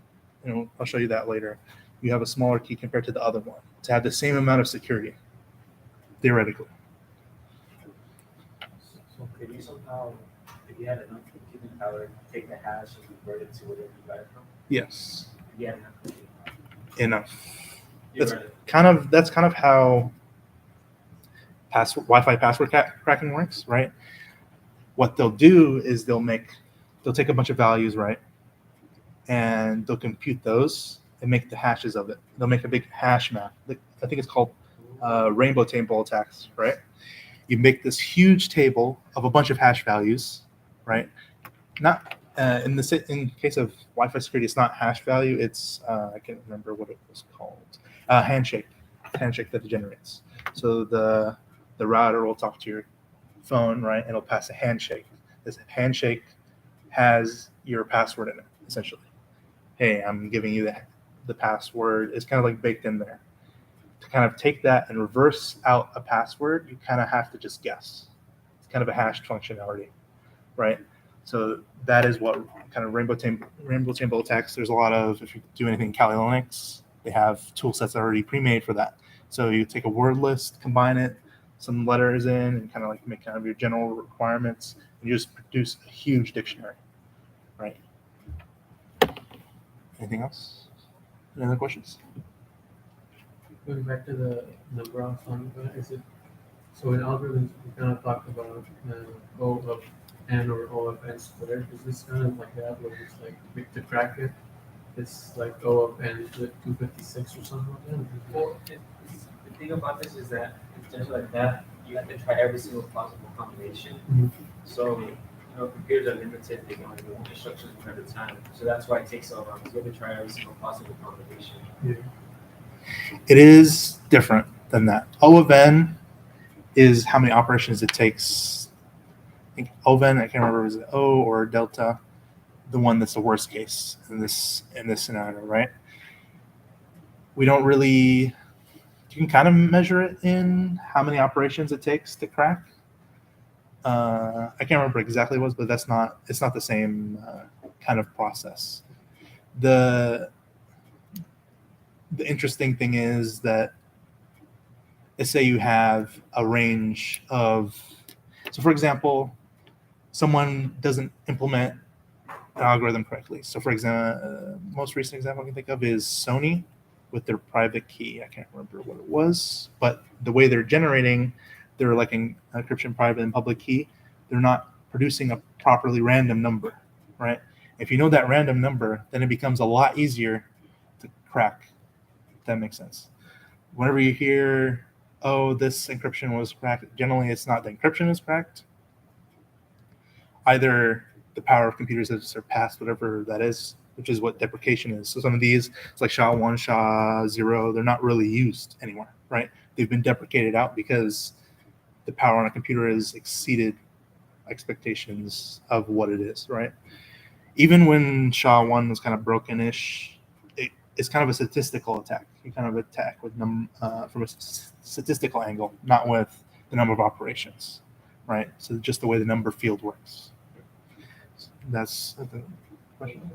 I'll show you that later. You have a smaller key compared to the other one to have the same amount of security, theoretically. So could you somehow, if you had enough computing power, take the hash and convert it to whatever you got it from? Yes, If you had enough computing power. enough. You're That's right. kind of how Wi-Fi password cracking works, right? What they'll do is they'll take a bunch of values, right, and they'll compute those and make the hashes of it. They'll make a big hash map. I think it's called rainbow table attacks, right? You make this huge table of a bunch of hash values, right? Not in case of Wi-Fi security, it's not hash value. It's I can't remember what it was called. Handshake that it generates. So the router will talk to your phone, right? And it'll pass a handshake. This handshake has your password in it, essentially. Hey, I'm giving you the password. It's kind of like baked in there. To kind of take that and reverse out a password, you kind of have to just guess. It's kind of a hashed functionality, right? So that is what kind of rainbow table attacks. There's a lot of, if you do anything in Kali Linux, they have tool sets already pre-made for that. So you take a word list, combine it, some letters in, and kind of like make kind of your general requirements, and you just produce a huge dictionary, right? Anything else? Any other questions? Going back to the number of song, is it so in algorithms we kind of talked about O of n or O of n squared. Is this kind of like that where it's like to crack it? It's like O of n to 256 or something like that? Well, the thing about this is that in terms like that, you have to try every single possible combination. Mhm. So, computers are limited; they can only do one instruction at a time. So that's why it takes so long. You have to try every single possible combination. Yeah. It is different than that. O of n is how many operations it takes. I think O of n, I can't remember, is it O or delta, the one that's the worst case in this scenario, right? We don't really. You can kind of measure it in how many operations it takes to crack. I can't remember exactly what it was, but it's not the same kind of process. The interesting thing is that, let's say you have a range of, so for example, someone doesn't implement an algorithm correctly. So for example, most recent example I can think of is Sony with their private key. I can't remember what it was, but the way they're generating, they're like an encryption private and public key. They're not producing a properly random number, right? If you know that random number, then it becomes a lot easier to crack. If that makes sense. Whenever you hear, oh, this encryption was cracked, generally it's not the encryption is cracked. Either the power of computers has surpassed whatever that is, which is what deprecation is. So some of these, it's like SHA-1, SHA-0, they're not really used anymore, right? They've been deprecated out because the power on a computer has exceeded expectations of what it is, right? Even when SHA-1 was kind of broken-ish, it's kind of a statistical attack. You kind of attack with from a statistical angle, not with the number of operations, right? So just the way the number field works. That's the question.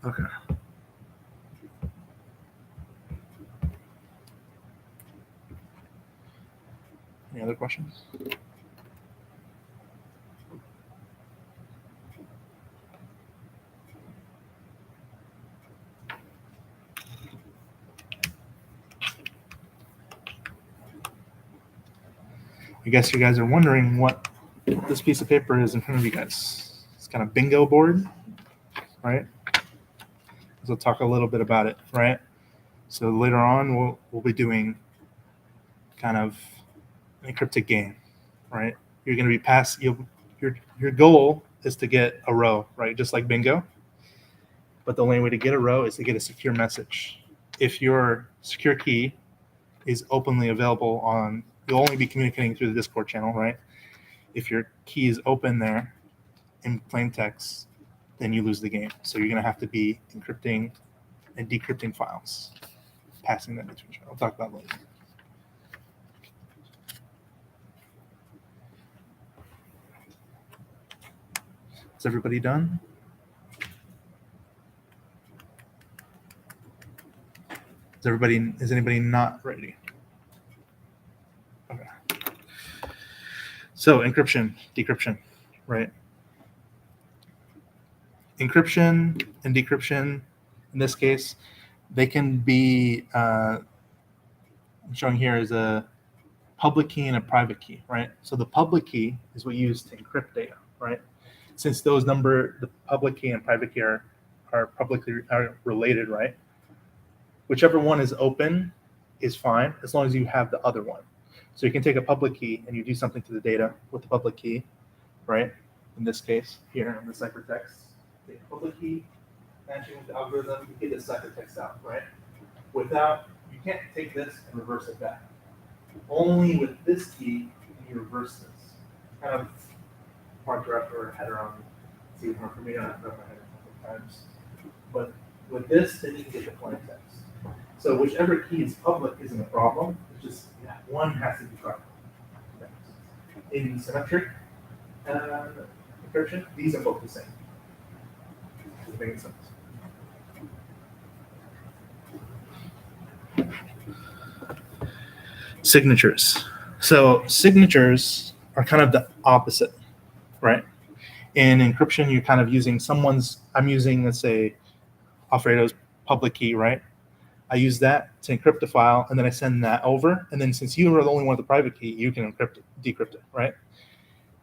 Okay. Any other questions? I guess you guys are wondering what this piece of paper is in front of you guys. It's kind of bingo board, right? So talk a little bit about it, right? So later on, we'll be doing kind of an encrypted game, right? You're going to be your goal is to get a row, right? Just like bingo. But the only way to get a row is to get a secure message. If your secure key is openly available you'll only be communicating through the Discord channel, right? If your key is open there in plain text, then you lose the game. So you're going to have to be encrypting and decrypting files, passing them between each other. I'll talk about that later. Is everybody done? Is anybody not ready? Okay. So encryption, decryption, right? Encryption and decryption, in this case, they can be, I'm showing here is a public key and a private key, right? So the public key is what you use to encrypt data, right? Since the public key and private key are related, right? Whichever one is open is fine as long as you have the other one. So you can take a public key and you do something to the data with the public key, right? In this case, here in the ciphertext, take a public key, matching with the algorithm, you get the ciphertext out, right? You can't take this and reverse it back. Only with this key can you reverse this. Kind of hard to wrap your head around. It's even hard for me to wrap my head a couple times. But with this, then you can get the plain text. So whichever key is public isn't a problem. It's just one has to be private. In symmetric encryption, these are both the same. Does it make sense? Signatures. So signatures are kind of the opposite, right? In encryption, you're kind of using I'm using, let's say, Alfredo's public key, right? I use that to encrypt the file, and then I send that over. And then since you are the only one with the private key, you can decrypt it, right?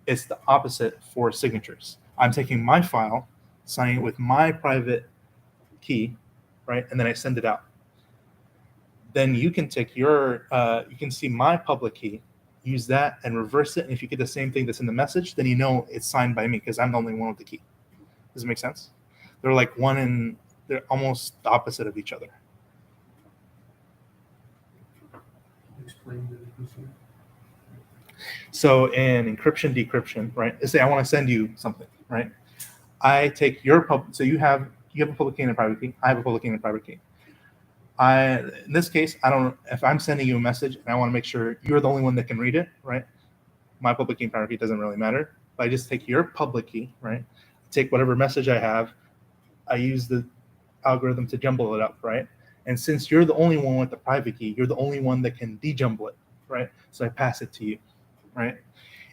It's the opposite for signatures. I'm taking my file, signing it with my private key, right? And then I send it out. Then you can take you can see my public key, use that and reverse it. And if you get the same thing that's in the message, then you know it's signed by me because I'm the only one with the key. Does it make sense? They're like they're almost the opposite of each other. Explain the difference. So in encryption, decryption, right? Let's say I want to send you something, right? I take your so you have a public key and a private key. I have a public key and a private key. In this case, if I'm sending you a message and I want to make sure you're the only one that can read it, right? My public key and private key doesn't really matter. But I just take your public key, right? Take whatever message I have. I use the algorithm to jumble it up, right? And since you're the only one with the private key, you're the only one that can dejumble it, right? So I pass it to you, right?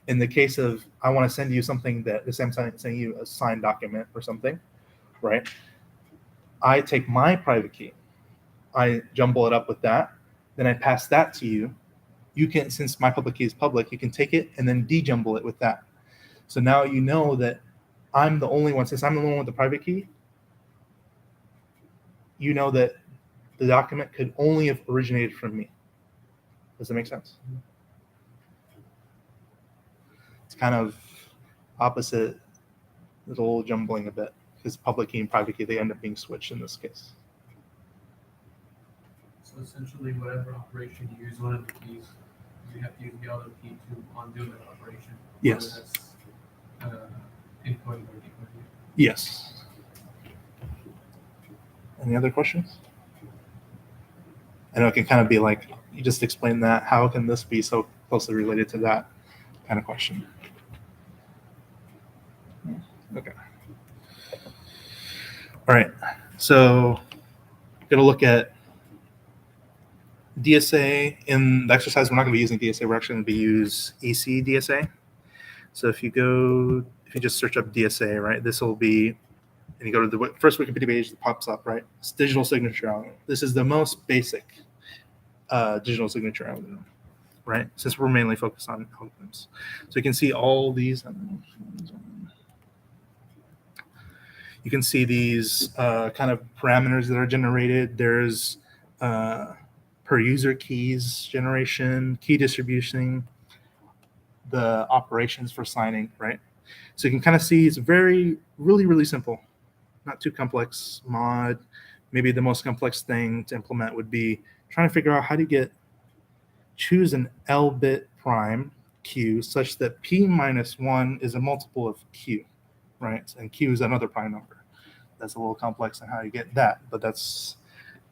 In the case of I want to send you something that I'm sending you a signed document or something, right? I take my private key, I jumble it up with that, then I pass that to you. You can, since my public key is public, you can take it and then dejumble it with that. So now you know that I'm the only one, since I'm the only one with the private key, you know that the document could only have originated from me. Does that make sense? It's kind of opposite, there's a little jumbling a bit, because public key and private key, they end up being switched in this case. So essentially, whatever operation you use one of the keys, you have to use the other key to undo that operation. Yes. Whether that's encoding or decoding. Yes. Any other questions? I know it can kind of be like, you just explain that. How can this be so closely related to that kind of question? Okay. All right. So I'm going to look at DSA. In the exercise, we're not going to be using DSA. We're actually going to use EC DSA. So if you just search up DSA, right, this will be, and you go to the first Wikipedia page that pops up, right? It's digital signature algorithm. This is the most basic digital signature algorithm, right? Since we're mainly focused on algorithms. So you can see all these. You can see these kind of parameters that are generated. There's per user keys generation, key distribution, the operations for signing, right? So you can kind of see it's really, really simple, not too complex mod. Maybe the most complex thing to implement would be trying to figure out how to choose an L bit prime Q such that P minus 1 is a multiple of Q, right? And Q is another prime number. That's a little complex on how you get that, but that's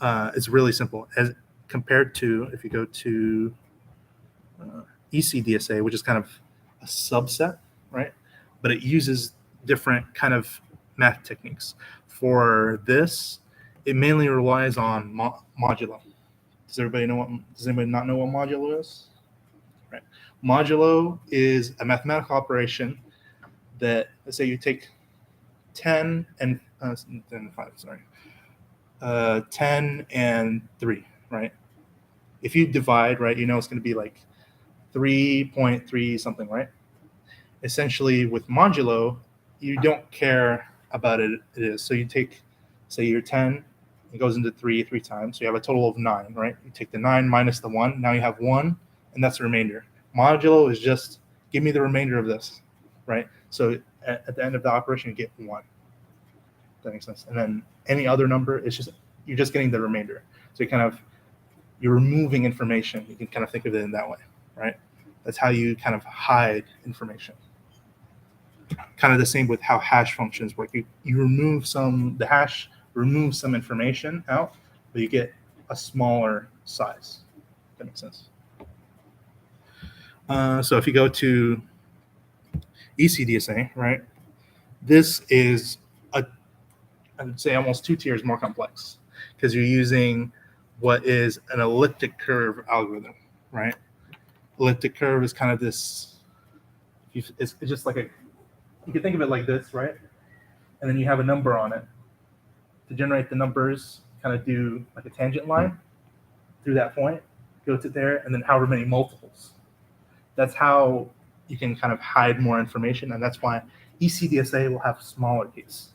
it's really simple as compared to if you go to ECDSA, which is kind of a subset, right? But it uses different kind of math techniques. For this, it mainly relies on modulo. Does anybody not know what modulo is? Right. Modulo is a mathematical operation that, let's say you take 10 and 10 and 3, right? If you divide, right, you know it's going to be like 3.3 something, right? Essentially, with modulo, you don't care about it. It is so you take, say, your 10, it goes into 3 times, so you have a total of 9, right? You take the 9 minus the 1, now you have 1, and that's the remainder. Modulo is just give me the remainder of this, right? So at the end of the operation, you get 1. That makes sense. And then any other number, it's just you're just getting the remainder. So you're removing information. You can kind of think of it in that way, right? That's how you kind of hide information. Kind of the same with how hash functions work. You remove the hash removes some information out, but you get a smaller size. That makes sense. So if you go to ECDSA, right, this is I would say almost 2 tiers more complex because you're using what is an elliptic curve algorithm, right? Elliptic curve is kind of this, it's just like you can think of it like this, right? And then you have a number on it. To generate the numbers, kind of do like a tangent line through that point, go to there, and then however many multiples. That's how you can kind of hide more information, and that's why ECDSA will have smaller keys,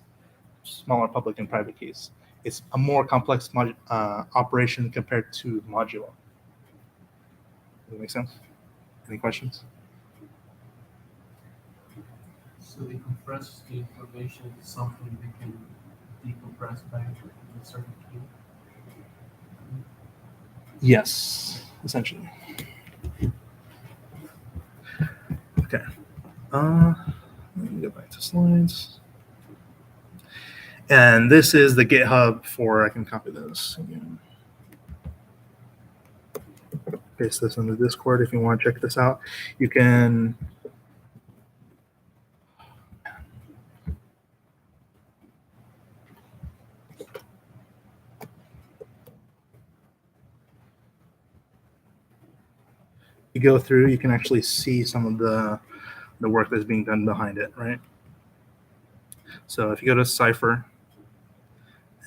smaller public and private keys. It's a more complex operation compared to modulo. Does that make sense? Any questions? So they compress the information to something they can decompress back to a certain key. Yes, essentially. Okay. Let me go back to slides. And this is the GitHub for, I can copy this again. Paste this in the Discord if you want to check this out. You can go through, you can actually see some of the work that's being done behind it, right? So if you go to Cypher,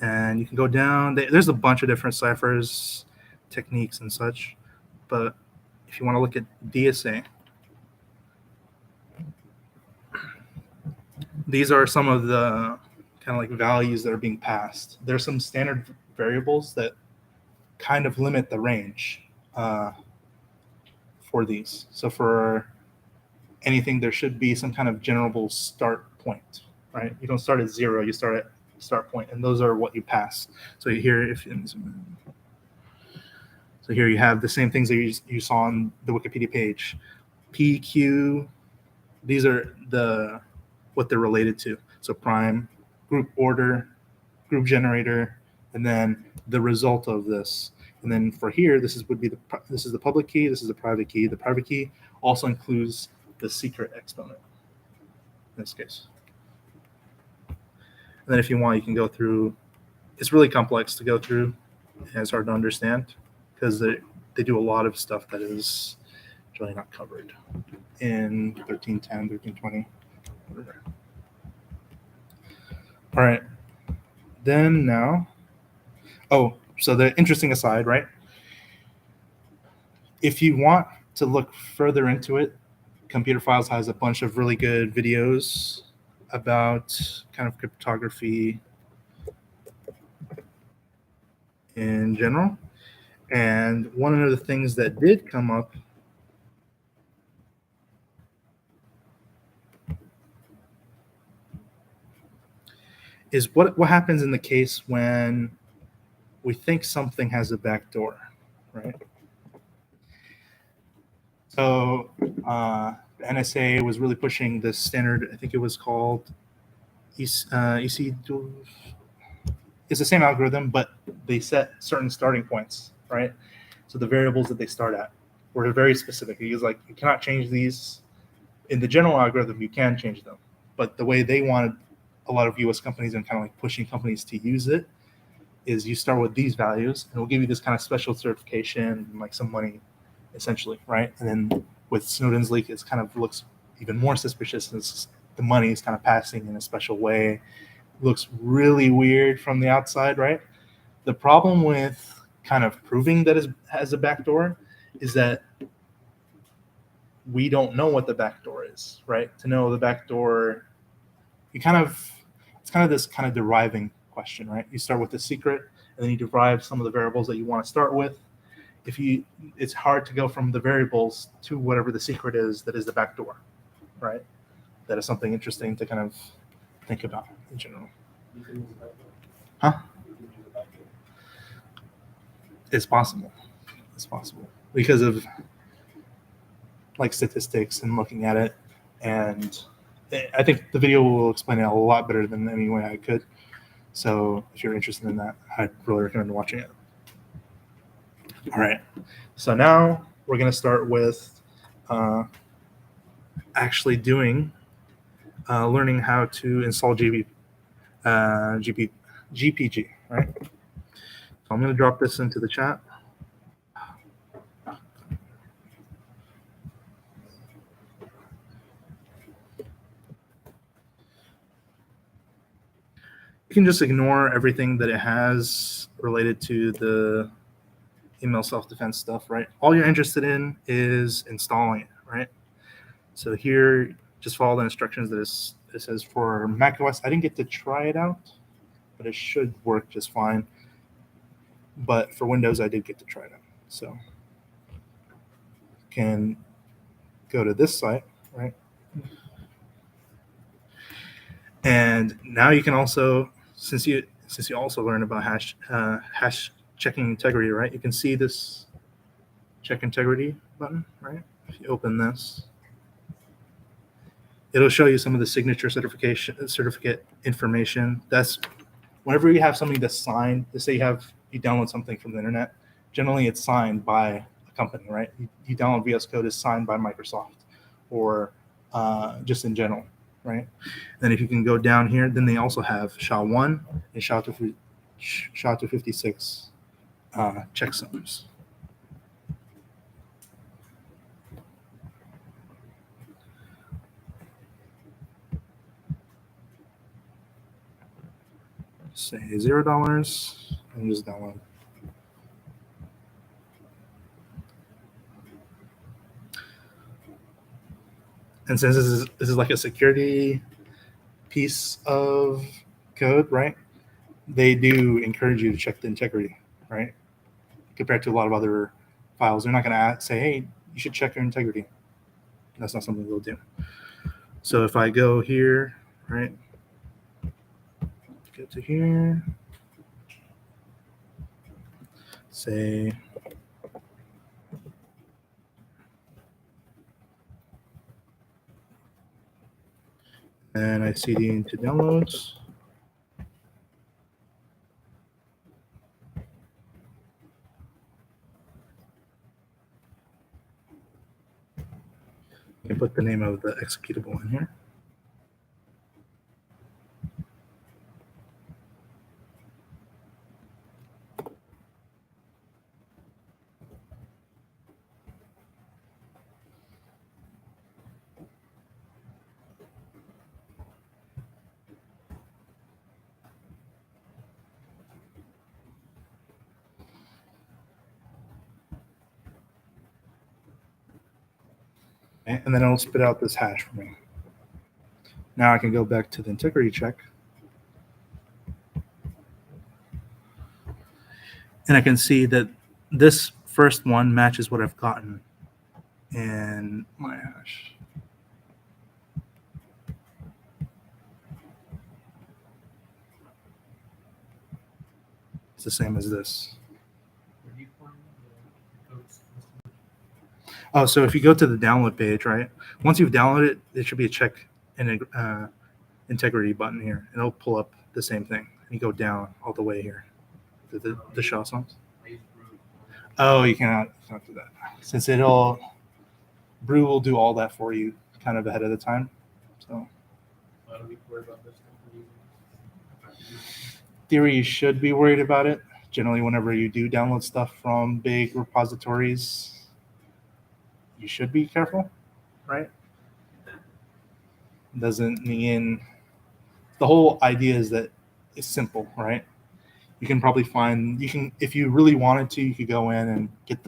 and you can go down, there's a bunch of different ciphers, techniques, and such. But if you want to look at DSA, these are some of the kind of like values that are being passed. There's some standard variables that kind of limit the range for these. So for anything, there should be some kind of general start point, right? You don't start at 0, you start at start point, and those are what you pass. So here, so here you have the same things that you saw on the Wikipedia page. P, Q, these are what they're related to. So prime, group order, group generator, and then the result of this. And then for here, this is the public key, this is the private key. The private key also includes the secret exponent in this case. And then if you want, you can go through. It's really complex to go through, and it's hard to understand because they do a lot of stuff that is really not covered in 1310, 1320, whatever. All right. Then now, so the interesting aside, right? If you want to look further into it, Computer Files has a bunch of really good videos about kind of cryptography in general. And one of the things that did come up is what happens in the case when we think something has a backdoor, right? So the NSA was really pushing this standard, I think it was called EC. It's the same algorithm, but they set certain starting points, right? So the variables that they start at were very specific. He was like, you cannot change these. In the general algorithm, you can change them. But the way they wanted a lot of US companies and kind of like pushing companies to use it is you start with these values and we'll give you this kind of special certification and like some money, essentially, right? And then with Snowden's leak, it kind of looks even more suspicious since the money is kind of passing in a special way. It looks really weird from the outside, right? The problem with kind of proving that it has a backdoor is that we don't know what the backdoor is, right? To know the backdoor, it's kind of this kind of deriving question, right? You start with the secret, and then you derive some of the variables that you want to start with. It's hard to go from the variables to whatever the secret is that is the backdoor, right? That is something interesting to kind of think about in general. Huh? It's possible. It's possible because of like statistics and looking at it, and I think the video will explain it a lot better than any way I could. So if you're interested in that, I'd really recommend watching it. All right. So now we're going to start with actually learning how to install GPG, right? So I'm going to drop this into the chat. You can just ignore everything that it has related to the email self-defense stuff, right? All you're interested in is installing it, right? So here, just follow the instructions that it says for macOS. I didn't get to try it out, but it should work just fine. But for Windows, I did get to try it out. So can go to this site, right? And now you can also, since you also learned about hash checking integrity, right? You can see this check integrity button, right? If you open this, it'll show you some of the signature certificate information. That's whenever you have something that's signed. Let's say you download something from the internet. Generally, it's signed by a company, right? You download VS Code is signed by Microsoft, or just in general, right? Then if you can go down here, then they also have SHA-1 and SHA-256 checksums. Say $0 and just download. And since this is like a security piece of code, right? They do encourage you to check the integrity, right? Compared to a lot of other files, they're not going to say, "Hey, you should check your integrity." That's not something they'll do. So if I go here, right? Go to here. Say and I CD into downloads. You can put the name of the executable in here. And then it'll spit out this hash for me. Now I can go back to the integrity check. And I can see that this first one matches what I've gotten in my hash. It's the same as this. Where do you find the codes? Oh, so if you go to the download page, right? Once you've downloaded it, there should be a check and integrity button here. And it'll pull up the same thing. And you go down all the way here to the SHA songs. I use Brew. Oh, you cannot do that. Since Brew will do all that for you kind of ahead of the time. So I don't need to worry about this stuff. theory, you should be worried about it. Generally, whenever you do download stuff from big repositories, you should be careful, right? Doesn't mean the whole idea is that it's simple, right? You can probably if you really wanted to, you could go in and get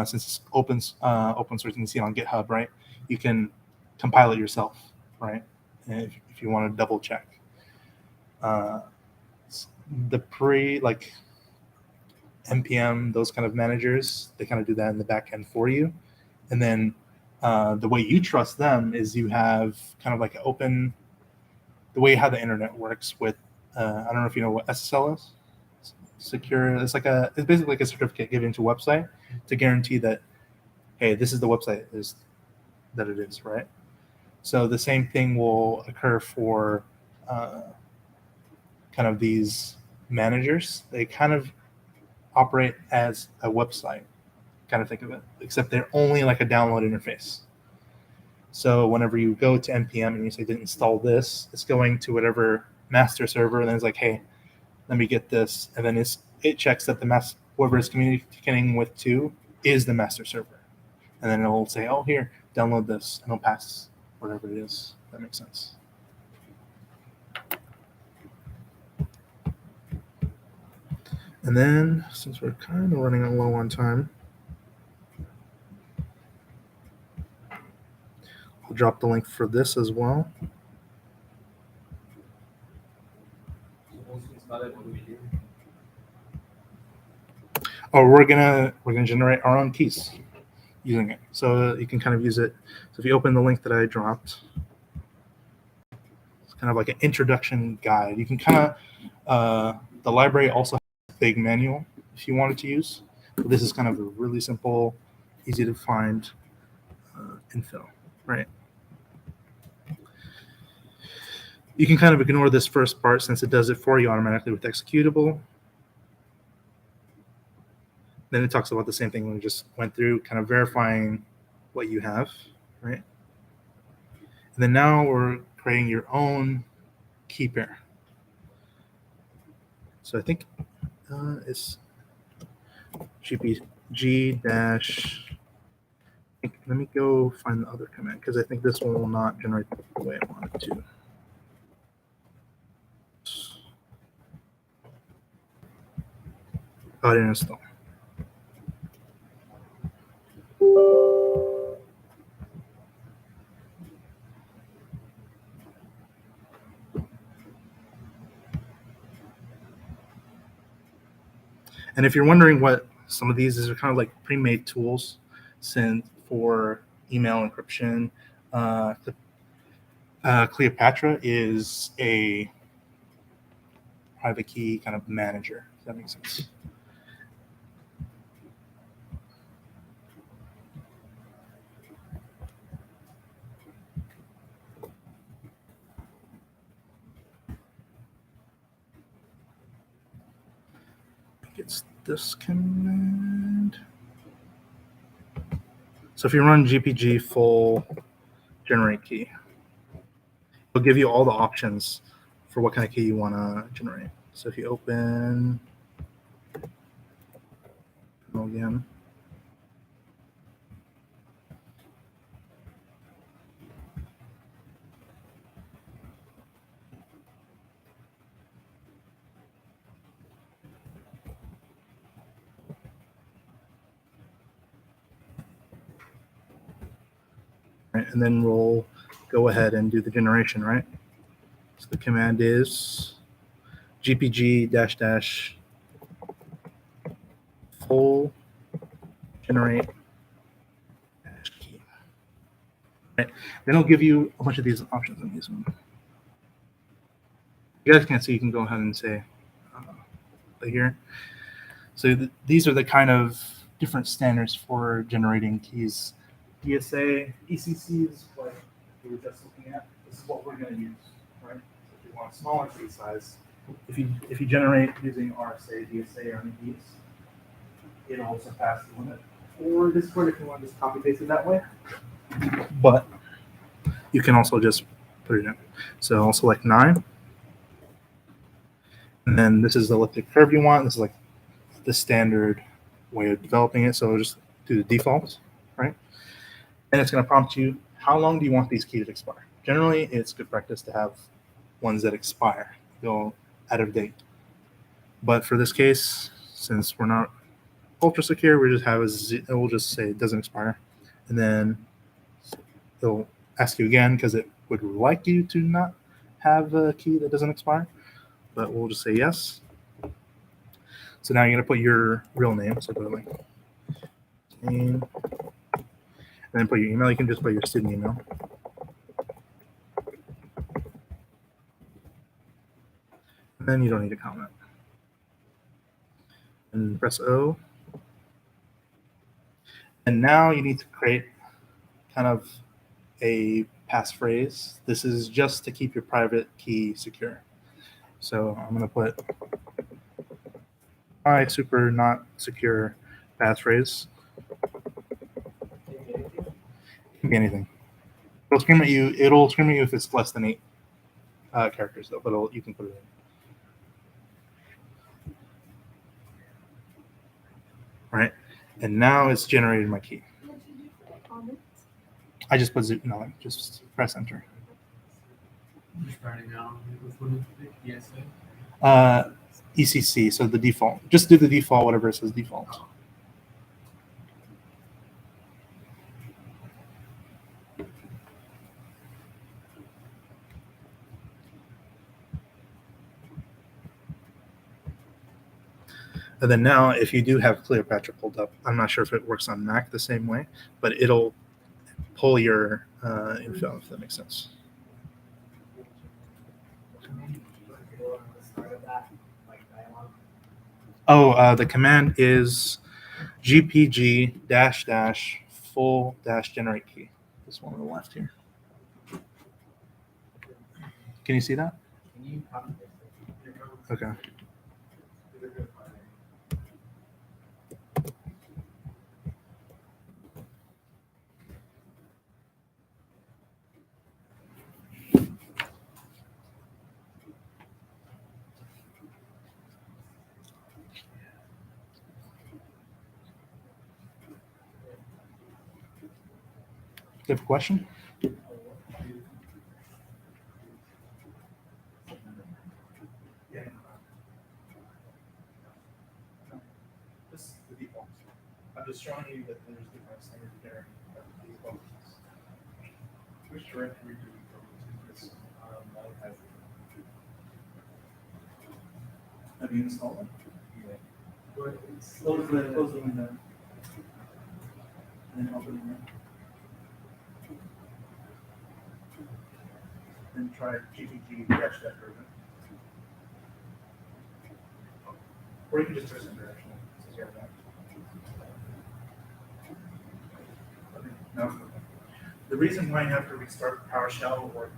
since it's open source, you can see it on GitHub, right? you can compile it yourself, right? And if you want to double check. The like NPM, those kind of managers, they kind of do that in the back end for you. And then the way you trust them is you have kind of like an open, the way how the internet works with, I don't know if you know what SSL is. Secure. It's basically like a certificate given to a website to guarantee that, hey, this is the website that it is, right? So the same thing will occur for kind of these managers. They kind of operate as a website, kind of think of it, except they're only like a download interface. So whenever you go to NPM and you say, install this, it's going to whatever master server, and then it's like, hey, let me get this. And then it checks that whoever it's communicating with to is the master server. And then it'll say, oh, here, download this, and it'll pass whatever it is. That makes sense. And then, since we're kind of running low on time, I'll drop the link for this as well. Oh, we're gonna generate our own keys using it, so you can kind of use it. So if you open the link that I dropped, it's kind of like an introduction guide. You can kind of the library also has a big manual if you wanted to use. But this is kind of a really simple, easy to find info, right? You can kind of ignore this first part since it does it for you automatically with executable. Then it talks about the same thing we just went through, kind of verifying what you have, right? And then now we're creating your own key pair. So I think it's GPG dash. Let me go find the other command because I think this one will not generate the way I want it to. Oh, I didn't install. And if you're wondering what some of these are, kind of like pre-made tools sent for email encryption. Cleopatra is a private key kind of manager. Does that make sense? It's this command. So if you run GPG full generate key, it'll give you all the options for what kind of key you want to generate. So if you open again, right, and then we'll go ahead and do the generation, right? So the command is GPG -- full generate key. Right. Then it'll give you a bunch of these options in these ones. You guys can't see, you can go ahead and say right here. So these are the kind of different standards for generating keys. DSA, ECC is what we were just looking at. This is what we're going to use, right? So if you want a smaller key size, if you generate using RSA, DSA, or any of these, it'll also pass the limit. Or Discord if you want to just copy paste it that way. But you can also just put it in. So I'll select 9. And then this is the elliptic curve you want. This is like the standard way of developing it. So I'll just do the default, right? And it's going to prompt you, how long do you want these keys to expire? Generally, it's good practice to have ones that expire, go out of date. But for this case, since we're not ultra secure, we just have it will just say it doesn't expire. And then it'll ask you again because it would like you to not have a key that doesn't expire, but we'll just say yes. So now you're going to put your real name. So go to like name, and then put your email. You can just put your student email. And then you don't need to comment. And press O. And now you need to create kind of a passphrase. This is just to keep your private key secure. So I'm going to put my super not secure passphrase. It can be anything. It'll scream at you. It'll scream at you if it's less than 8 characters, though. But you can put it in. Right, and now it's generated my key. What did you do for the comments? I just put no, just press enter. Just writing down which one is the ESA. ECC, so the default. Just do the default, whatever it says default. And then now, if you do have Cleopatra pulled up, I'm not sure if it works on Mac the same way, but it'll pull your info, if that makes sense. Oh, the command is gpg -- full - generate key. This one on the left here. Can you see that? Okay. Do you have a question? This is the default. I'm just showing you that there's different standards there. Which directory do we go to? This, Have you installed it? yeah. Close the window. And then open it. Then try gpg - that version. Or you can just press enter actually. Since you have that. Okay, now it's working. The reason why you have to restart PowerShell or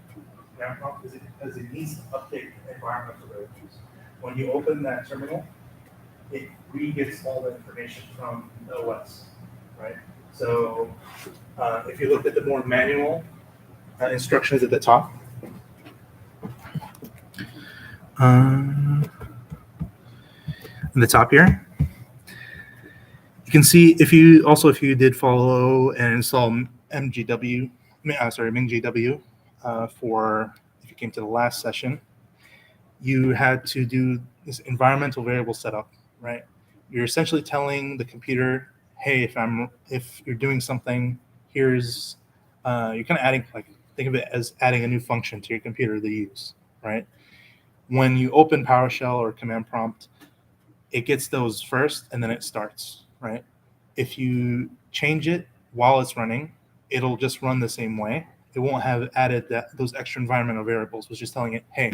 Ramprompt is because it needs to update environmental variables. When you open that terminal, it re-gets all the information from the OS, right? So if you look at the more manual instructions at the top, in the top here, you can see if you did follow and install MingGW for if you came to the last session, you had to do this environmental variable setup, right? You're essentially telling the computer, hey, if you're doing something, here's you're kind of adding, like, think of it as adding a new function to your computer to use, right? When you open PowerShell or command prompt, it gets those first and then it starts, right? If you change it while it's running, it'll just run the same way. It won't have added those extra environmental variables. It was just telling it, hey,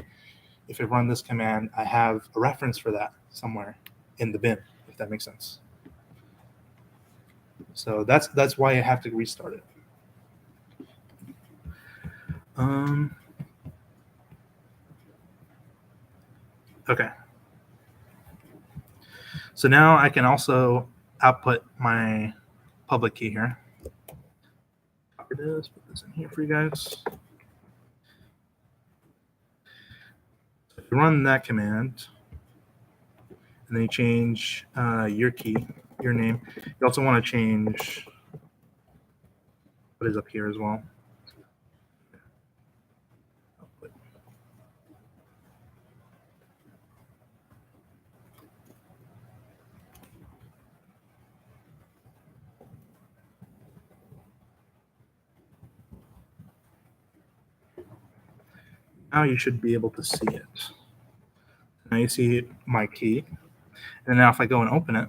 if I run this command, I have a reference for that somewhere in the bin, if that makes sense. So that's why I have to restart it. Okay. So now I can also output my public key here. Copy this, put this in here for you guys. So if you run that command, and then you change your key, your name. You also want to change what is up here as well. Now you should be able to see it. Now you see my key. And now if I go and open it,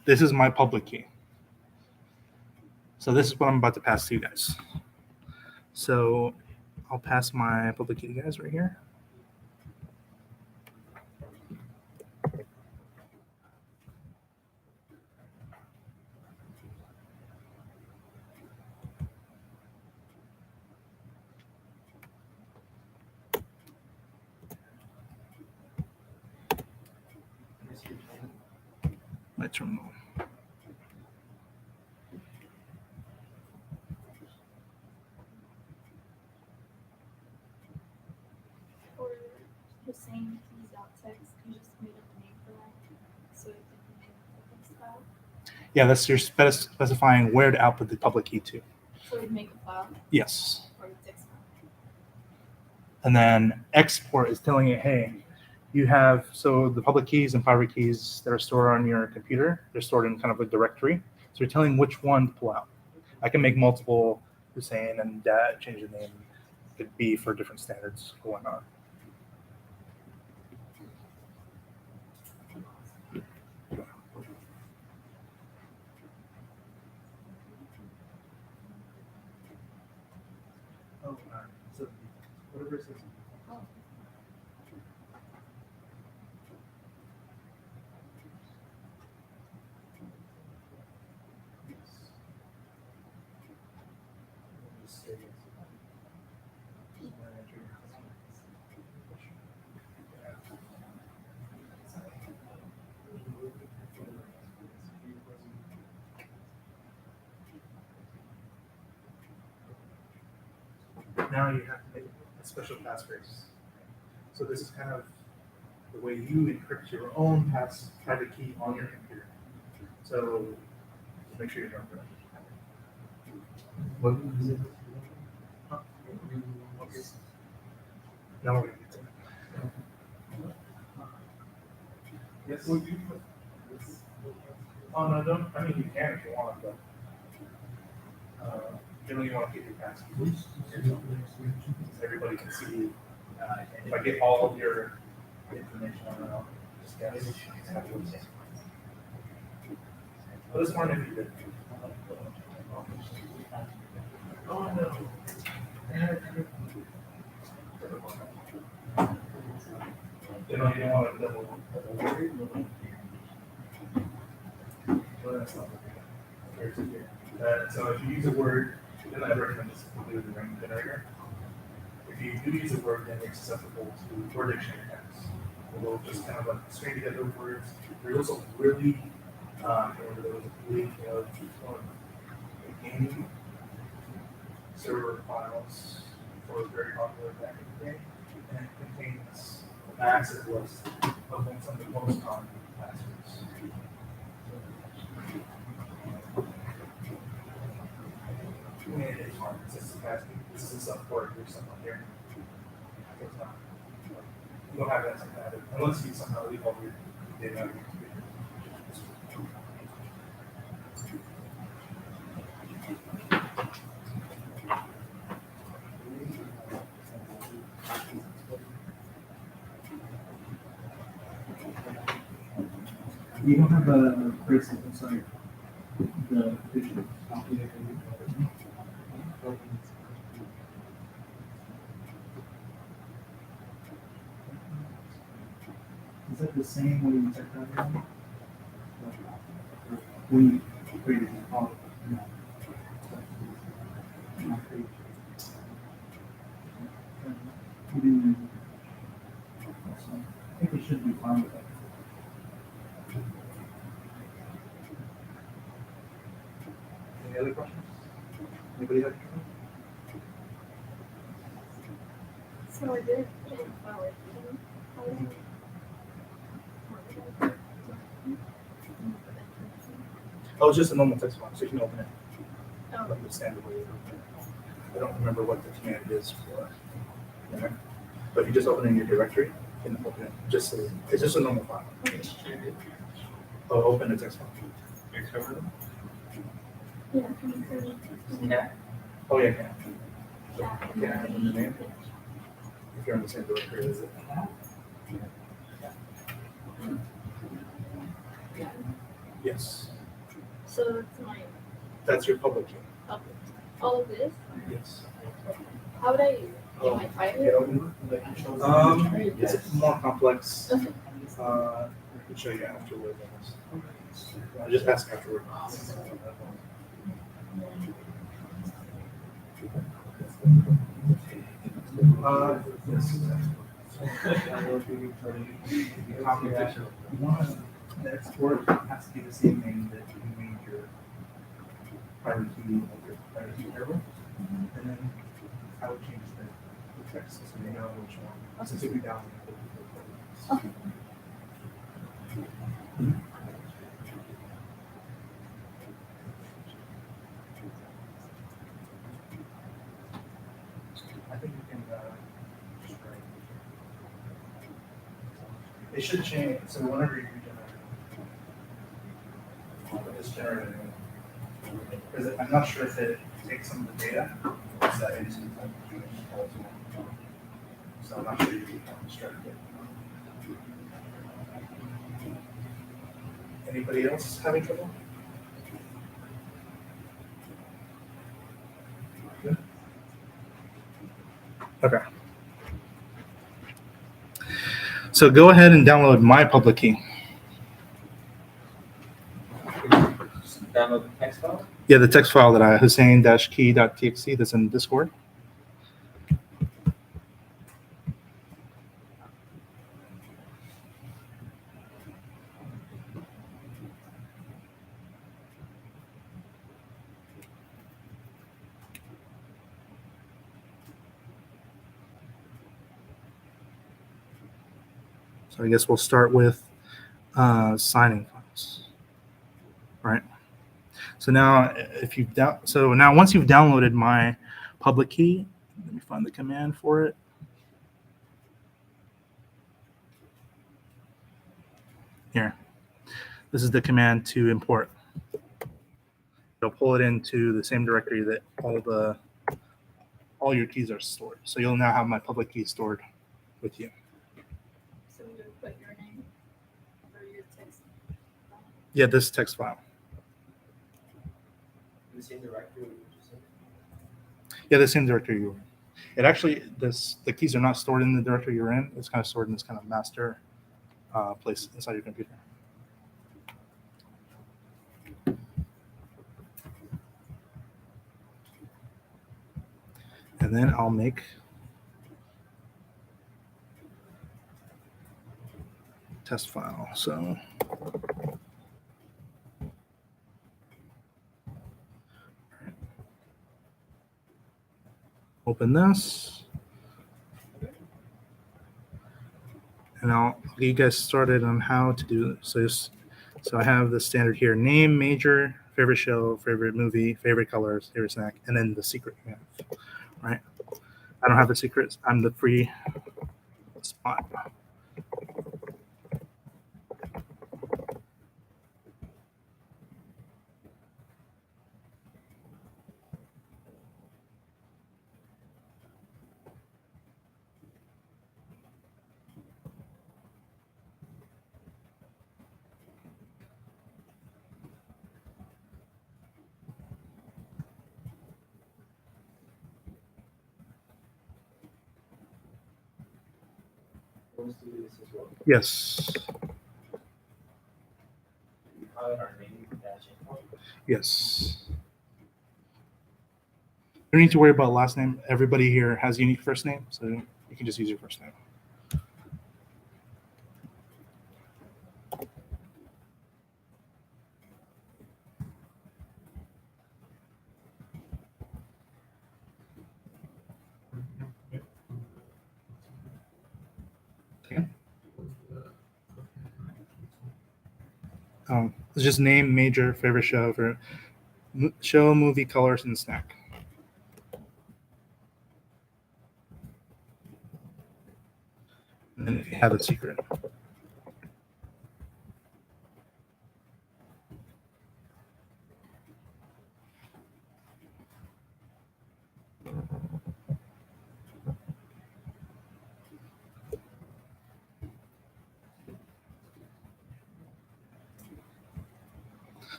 this is my public key. So this is what I'm about to pass to you guys. So I'll pass my public key to you guys right here. My terminal. For Hussein keys out text, you just made up a name for that. So it can be a text file. Yeah, that's you're specifying where to output the public key to. So it'd make a file Yes. or a text file. And then export is telling it, hey, you have, so the public keys and private keys that are stored on your computer, they're stored in kind of a directory. So you're telling which one to pull out. I can make multiple Hussein and change the name. It could be for different standards or whatnot. Oh, so whatever it says. Oh. Now you have to make a special passphrase. So this is kind of the way you encrypt your own private key on your computer. So make sure you're doing that. What is it? Now we're going to get to it. Yes. Would you put Oh, no, don't. I mean, you can if you want, but generally you want to keep your passkeys. So everybody can see. If I get all of your information on it, I'll just guess. But this morning if you did. Oh, no. You know, you don't want to double. Well, that's not okay. So if you use a word, then I recommend this completely the ring generator. If you do use a word, then it's susceptible to word dictionary tags. We'll just kind of like string together words. There's also really, there was a leak of gaming server files for very popular back in the day, and it contains a massive list of some of the most common passwords. I mean, it's hard. It's just asking. This is some work or something here. It's not. You don't have that something like that unless you somehow leave all your data out of your computer. You don't have a bracelet inside the vision. Is that the same when you check that out? When you created the call? I think we should be fine with that. Any other questions? Anybody have any? So I did put in flower. Oh, it's just a normal text box, so you can open it Oh, like the standard way. You open it. I don't remember what the command is for. Yeah. But if you just open it in your directory, you can open it. It's just a normal file. okay. Oh, open the text box. cover them? Yeah, can you send me? Yeah. Oh, yeah, yeah. Yeah. Can I have the name? If you're on the same directory as it. Yes. So it's my That's your public key. public. All of this? Yes. How would I, am I private? It's more complex. Okay. I can show you afterward. Just ask afterward. Yes. Confidential. The export has to be the same name that you made your private key of your private key server. And then I would change the text so they know which one. Since it'll be down. Okay. I think you can just write. It should change. So whenever you regenerate, it's generated. Because I'm not sure if it takes some of the data. It's that into so I'm not sure you can construct it. Anybody else having trouble? Good. Okay. So go ahead and download my public key. Just download the text file. Yeah, the text file that I hussein-key.txt that's in Discord. So I guess we'll start with signing files, right? So now, if you've once you've downloaded my public key, let me find the command for it. Here, this is the command to import. It'll pull it into the same directory that all your keys are stored. So you'll now have my public key stored with you. So you put your name or your text. Yeah, this text file. In the same directory. Yeah, the same directory you're in. It actually, the keys are not stored in the directory you're in. It's kind of stored in this kind of master place inside your computer. And then I'll make test file. So open this. And I'll get you guys started on how to do this. So I have the standard here: name, major, favorite show, favorite movie, favorite colors, favorite snack, and then the secret you have, right? I don't have the secrets. I'm the free spot. Let's do this as well. Yes. We call it our name dash info. Yes. You don't need to worry about last name. Everybody here has a unique first name, so you can just use your first name. It's just name, major, favorite show, show, movie, colors, and snack. And then if you have a secret.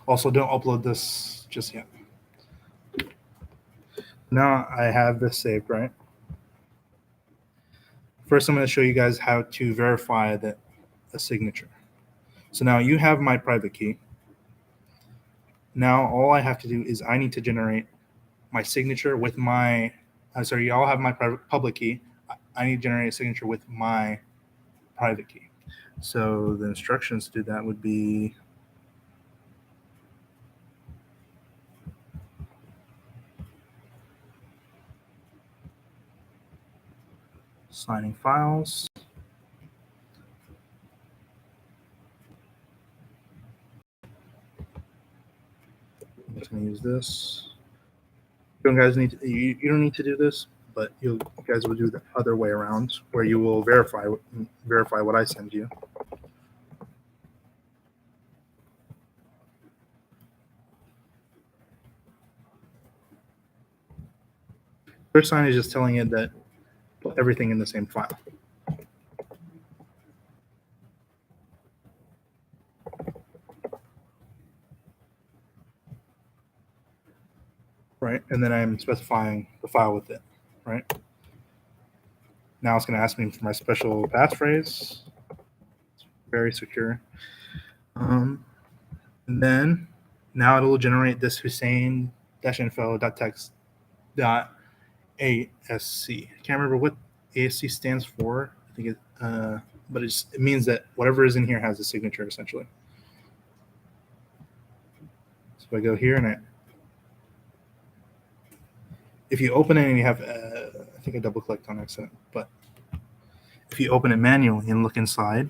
Also, don't upload this just yet. Now I have this saved, right? First, I'm going to show you guys how to verify that a signature. So now you have my private key. Now all I have to do is I need to generate my signature with my, sorry, y'all have my public key. I need to generate a signature with my private key. So the instructions to do that would be signing files. I'm just going to use this. You guys need to, you don't need to do this, but you guys will do the other way around, where you will verify what I send you. First sign is just telling it that put everything in the same file. Right, and then I'm specifying the file with it, right? Now it's going to ask me for my special passphrase. It's very secure. And then now it'll generate this Hussein-info.text.asc. I can't remember what ASC stands for. I think it, but it means that whatever is in here has a signature essentially. So if I go here and if you open it and you have, I think I double clicked on accident, but if you open it manually and look inside,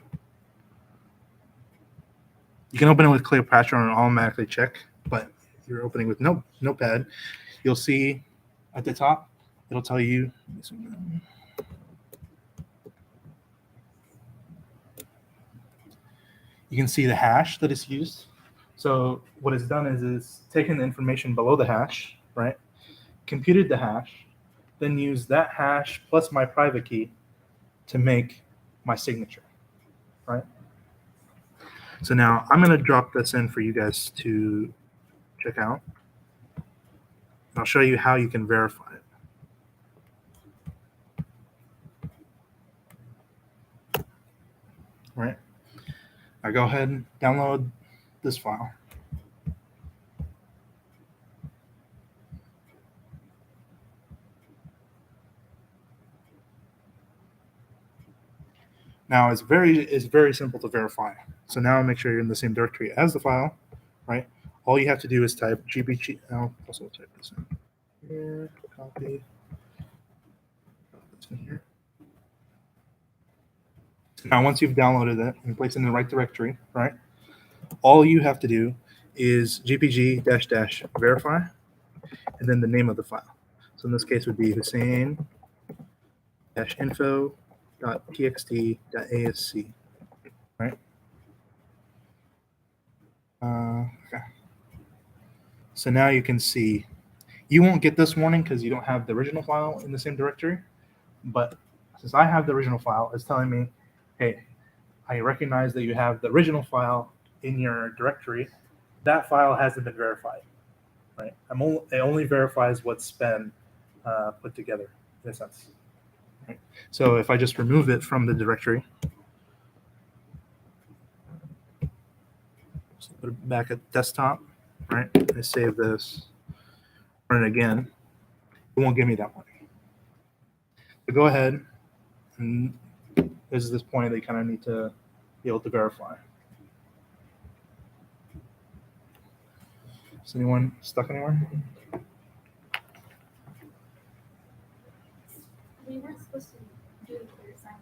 you can open it with Cleopatra and automatically check, but if you're opening with Notepad, you'll see at the top, it'll tell you, you can see the hash that is used. So what it's done is it's taken the information below the hash, right? Computed the hash, then used that hash plus my private key to make my signature, right? So now I'm going to drop this in for you guys to check out. I'll show you how you can verify it. Right? I go ahead and download this file. Now it's very simple to verify. So now make sure you're in the same directory as the file, right? All you have to do is type gbg. I'll also type this in here. Copy. This in here. Now once you've downloaded it and placed it in the right directory, right? All you have to do is gpg-verify, and then the name of the file. So in this case would be Hussein-info.txt.asc, right? Okay. So now you can see, you won't get this warning because you don't have the original file in the same directory, but since I have the original file, it's telling me, hey, I recognize that you have the original file in your directory. That file hasn't been verified, right? It only verifies what's been put together in a sense. Right? So if I just remove it from the directory, so put it back at desktop, right? I save this, run it again. It won't give me that warning. So go ahead, and this is this point that you kind of need to be able to verify. Is anyone stuck anywhere? We weren't supposed to do the clear sign.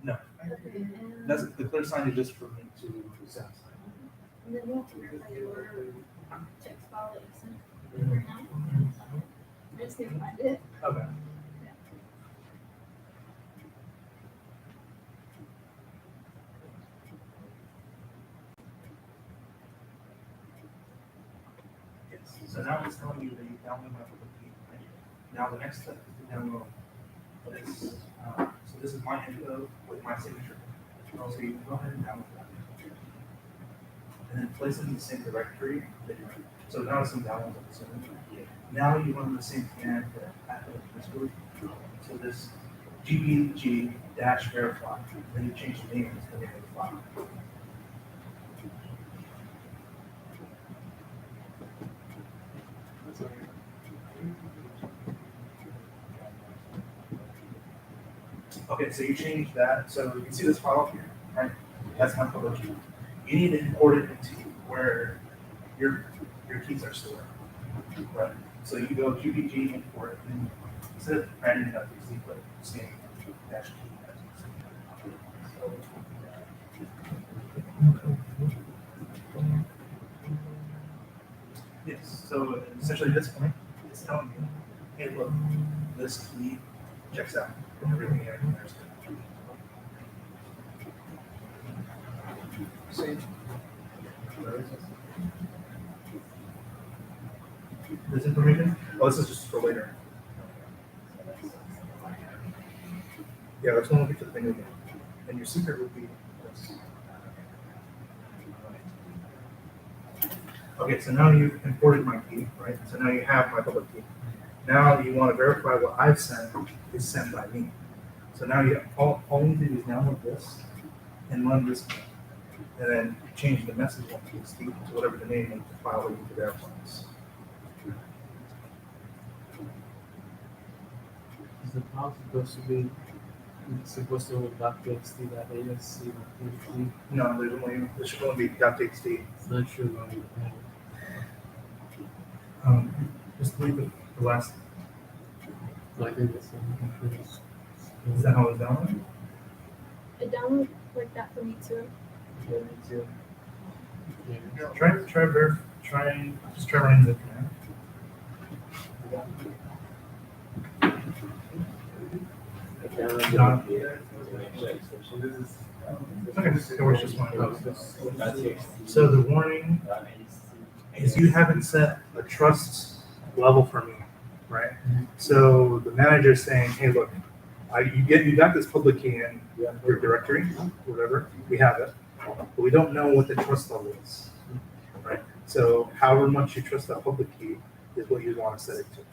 No. Okay, and That's the clear sign is just for me to send. and then you have to verify your text file that you sent right now. I just need to find it. Okay. Yes. So now it's telling you that you download my public key. Right? Now the next step is to download this. So this is my info with my signature. Also, you can go ahead and download that. and then place it in the same directory that you're in. So now it's in downloads of the server. Now you run the same command for this group. So this gbg dash verify, then you change the name to the name of the file. Okay, so you change that. So you can see this file here, right? That's my public key. You need to import it into where your keys are stored, right? So you go gbg import, and instead of writing it up, you put same dash key. Yes. So essentially, this point is telling you, hey, look, this key checks out everything there. Same. This information? Oh, this is just for later. Yeah, that's one will be for the thing again. And your secret would be this. Okay, so now you've imported my key, right? So now you have my public key. Now you want to verify what I've sent is sent by me. So now you all you need to do is download this and run this, and then change the message on TXT to whatever the name of the file that you need to verify is. Is the file supposed to hold .txt, .asc, .txt? No, there should only be .txt. It's not sure about it. Just leave the last. No, I think it's something. Is that how it's downloaded? It downloaded like that for me too. Yeah, me too. Yeah. Just try running the command. Okay, it works just fine. So the warning is you haven't set a trust level for me, right? So the manager is saying, hey, look, you got this public key in your directory, whatever, we have it, but we don't know what the trust level is, right? So however much you trust that public key is what you want to set it to.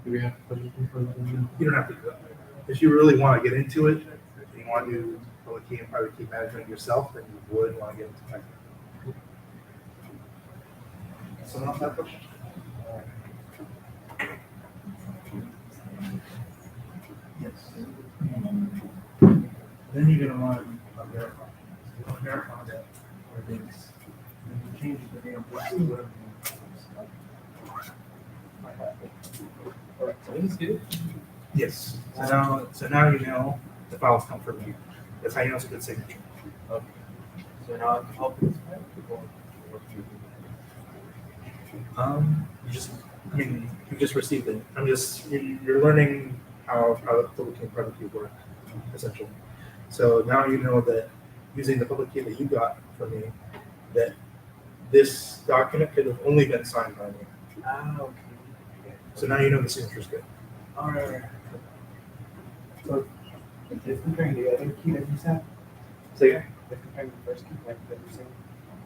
Do we have to put anything for them? You don't have to do that. If you really want to get into it, if you want to do public key and private key management yourself, then you would want to get into that. Someone else have a question? Yes. Then you're going to run a verify. You want to verify that everything's, and you change the name of whatever. So this is good. Yes. So now you know the files come from you. That's how you know it's a good signature. Okay. So now I can help this guy people. You just received it. You're learning how public key and private key work, essentially. So now you know that using the public key that you got from me, that this document could have only been signed by me. Okay. So now you know the signature is good. All right. So if comparing the other key that you sent, So yeah, if comparing the first key, like that you sent,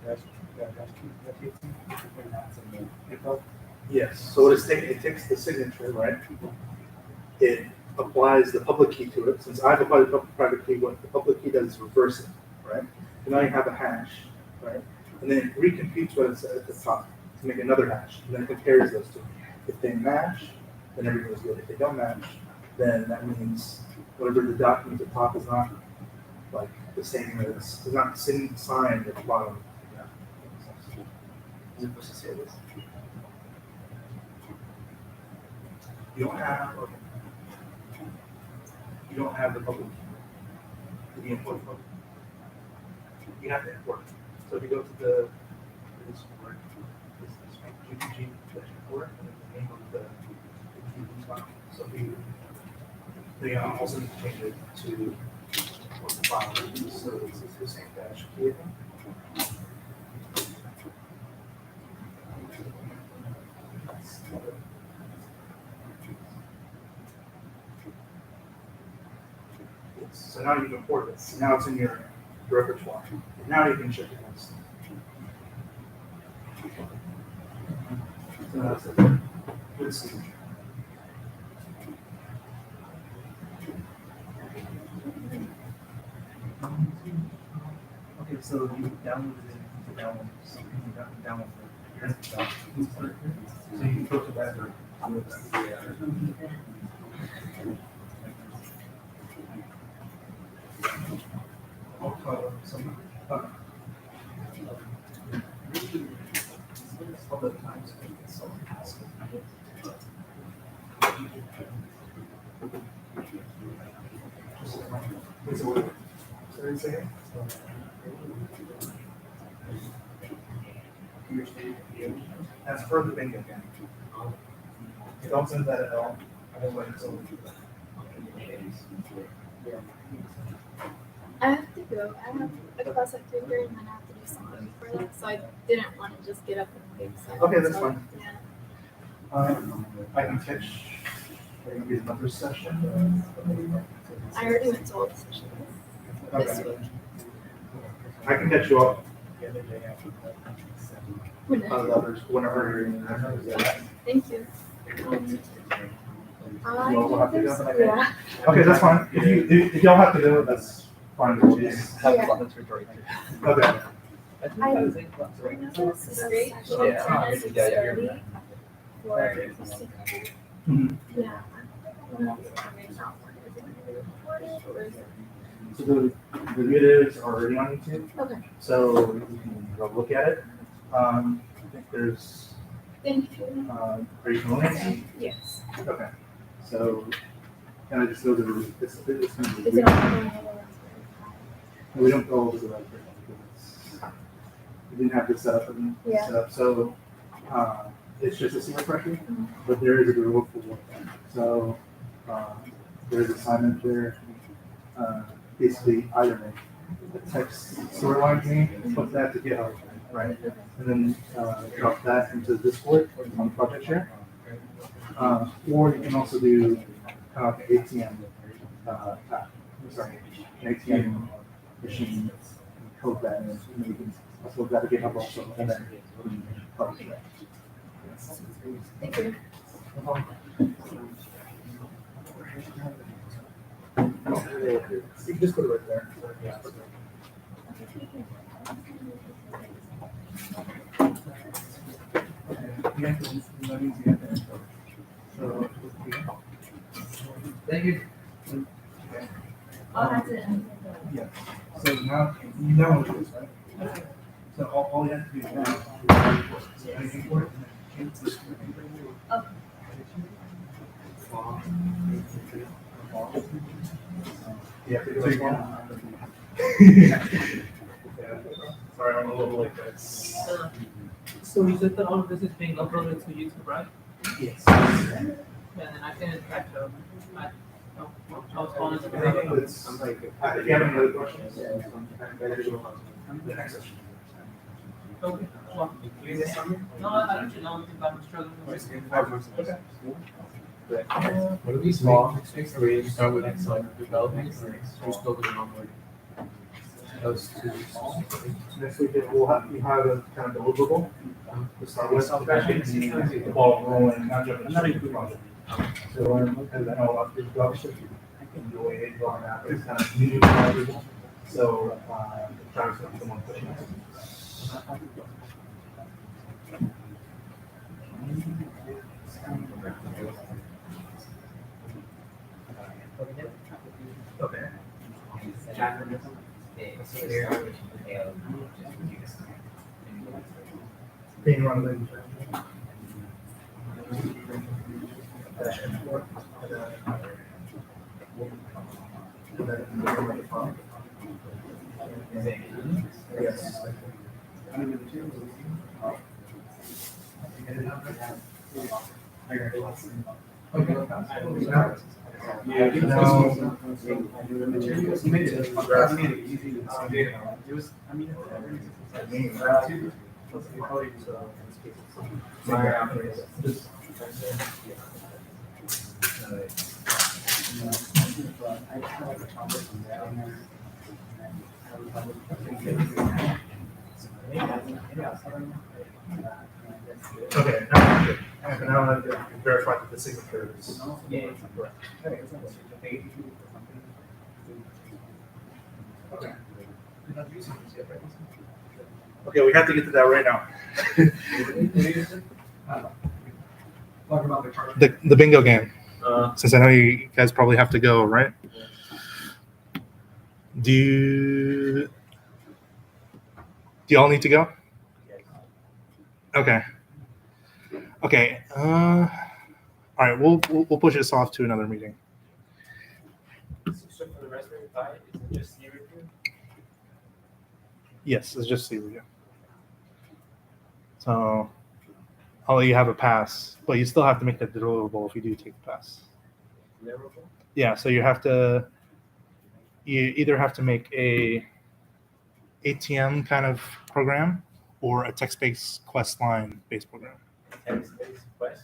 dash key that you sent, if comparing that to the info. yes. So what it takes the signature, right? It applies the public key to it. Since I've applied the private key, what the public key does is reverse it, right? So now you have a hash, right? And then it recomputes what it's at the top to make another hash, and then it compares those two. If they match, then everything is good. If they don't match, then that means whatever the document at the top is not like the same as it's not the same sign at the bottom. Yeah. Is it supposed to say this? You don't have the public key. The import public. You have to import it. So if you go to this word, this GPG import, and then the name of the key file. So they also need to change it to what the file is. So it's the same dash key. So now you've imported it. Now it's in your repertoire. And now you can check it next. Good signature. Okay, so you downloaded it, to download something, you got download it. So you go to that. I'll call some, all the times. That's for the bingo game. You don't send that at all. I don't like it so. I have to go. I have a class at 3:30 and then I have to do something before that, so I didn't want to just get up and leave. So Okay, that's fine. Yeah. I can catch, maybe another session. I already went to all the sessions this Okay. week. I can catch you up, Whenever. the others, whenever you're. Thank you. You also have to go? Yeah. Okay, that's fine. If y'all have to go, that's fine. We'll just- Yeah. Okay. I know this is great. Well, Yeah. it's Yeah, yeah, 6:30 for Mhm. yeah. Right now. Is it gonna be recorded or is it- So the videos are already on YouTube, Okay, so you can go look at it. I think there's, thank you. are you familiar? Yes. Okay, so can I just go to the, it's gonna be Is it weird. on the Raspberry We don't go over the right thing because we didn't have this set up and Yeah. set up, so, it's just a single pressure, Mhm. but there is a rule for one thing. So, there's an assignment there, basically either make a text storyline game, put that to GitHub, right? And then, drop that into Discord on project share. Or you can also do, kind of like an ATM, an ATM machine, and code that, and then you can upload that to GitHub also, and then publish it. Thank you. You can just put it right there. Yeah, so that means you have to. So. Thank you. Oh, that's it. Yeah, so now, you know what it is, right? So all you have to do is now, so I import it and then change the screen. Okay. Yeah. So you can- Sorry, I'm a little late, guys. So you said that all of this is being uploaded to YouTube, right? Yes. Yeah, then I can catch up. I was calling to figure out. If you have any other questions, the next session. Okay, well, no, I don't know if I'm struggling with it. What are these things where you start with like developing or you're still doing onboarding? Those two. Next week, we'll have, you have a kind of deliverable to start with, the ball rolling, not jumping. So, and then I'll have to go, I can do it, go on that, but it's kind of new deliverable. So, trying to get someone pushing it. Okay. Can you run the Yes. Okay. You made it easy. It was, I mean, Okay. And now I have to verify that the signature is Yeah. correct. Okay. You're not using this yet, right? Okay, we have to get to that right now. Talking about the card. The bingo game. Uh, Since I know you guys probably have to go, right? Do you all need to go? Okay. Okay. All right. We'll push this off to another meeting. so for the Raspberry Pi, is it just C review? Yes, it's just C review. So I'll let you have a pass, but you still have to make that deliverable if you do take the pass. Deliverable? Yeah. So you either have to make a ATM kind of program or a text-based quest line based program. Text-based quest?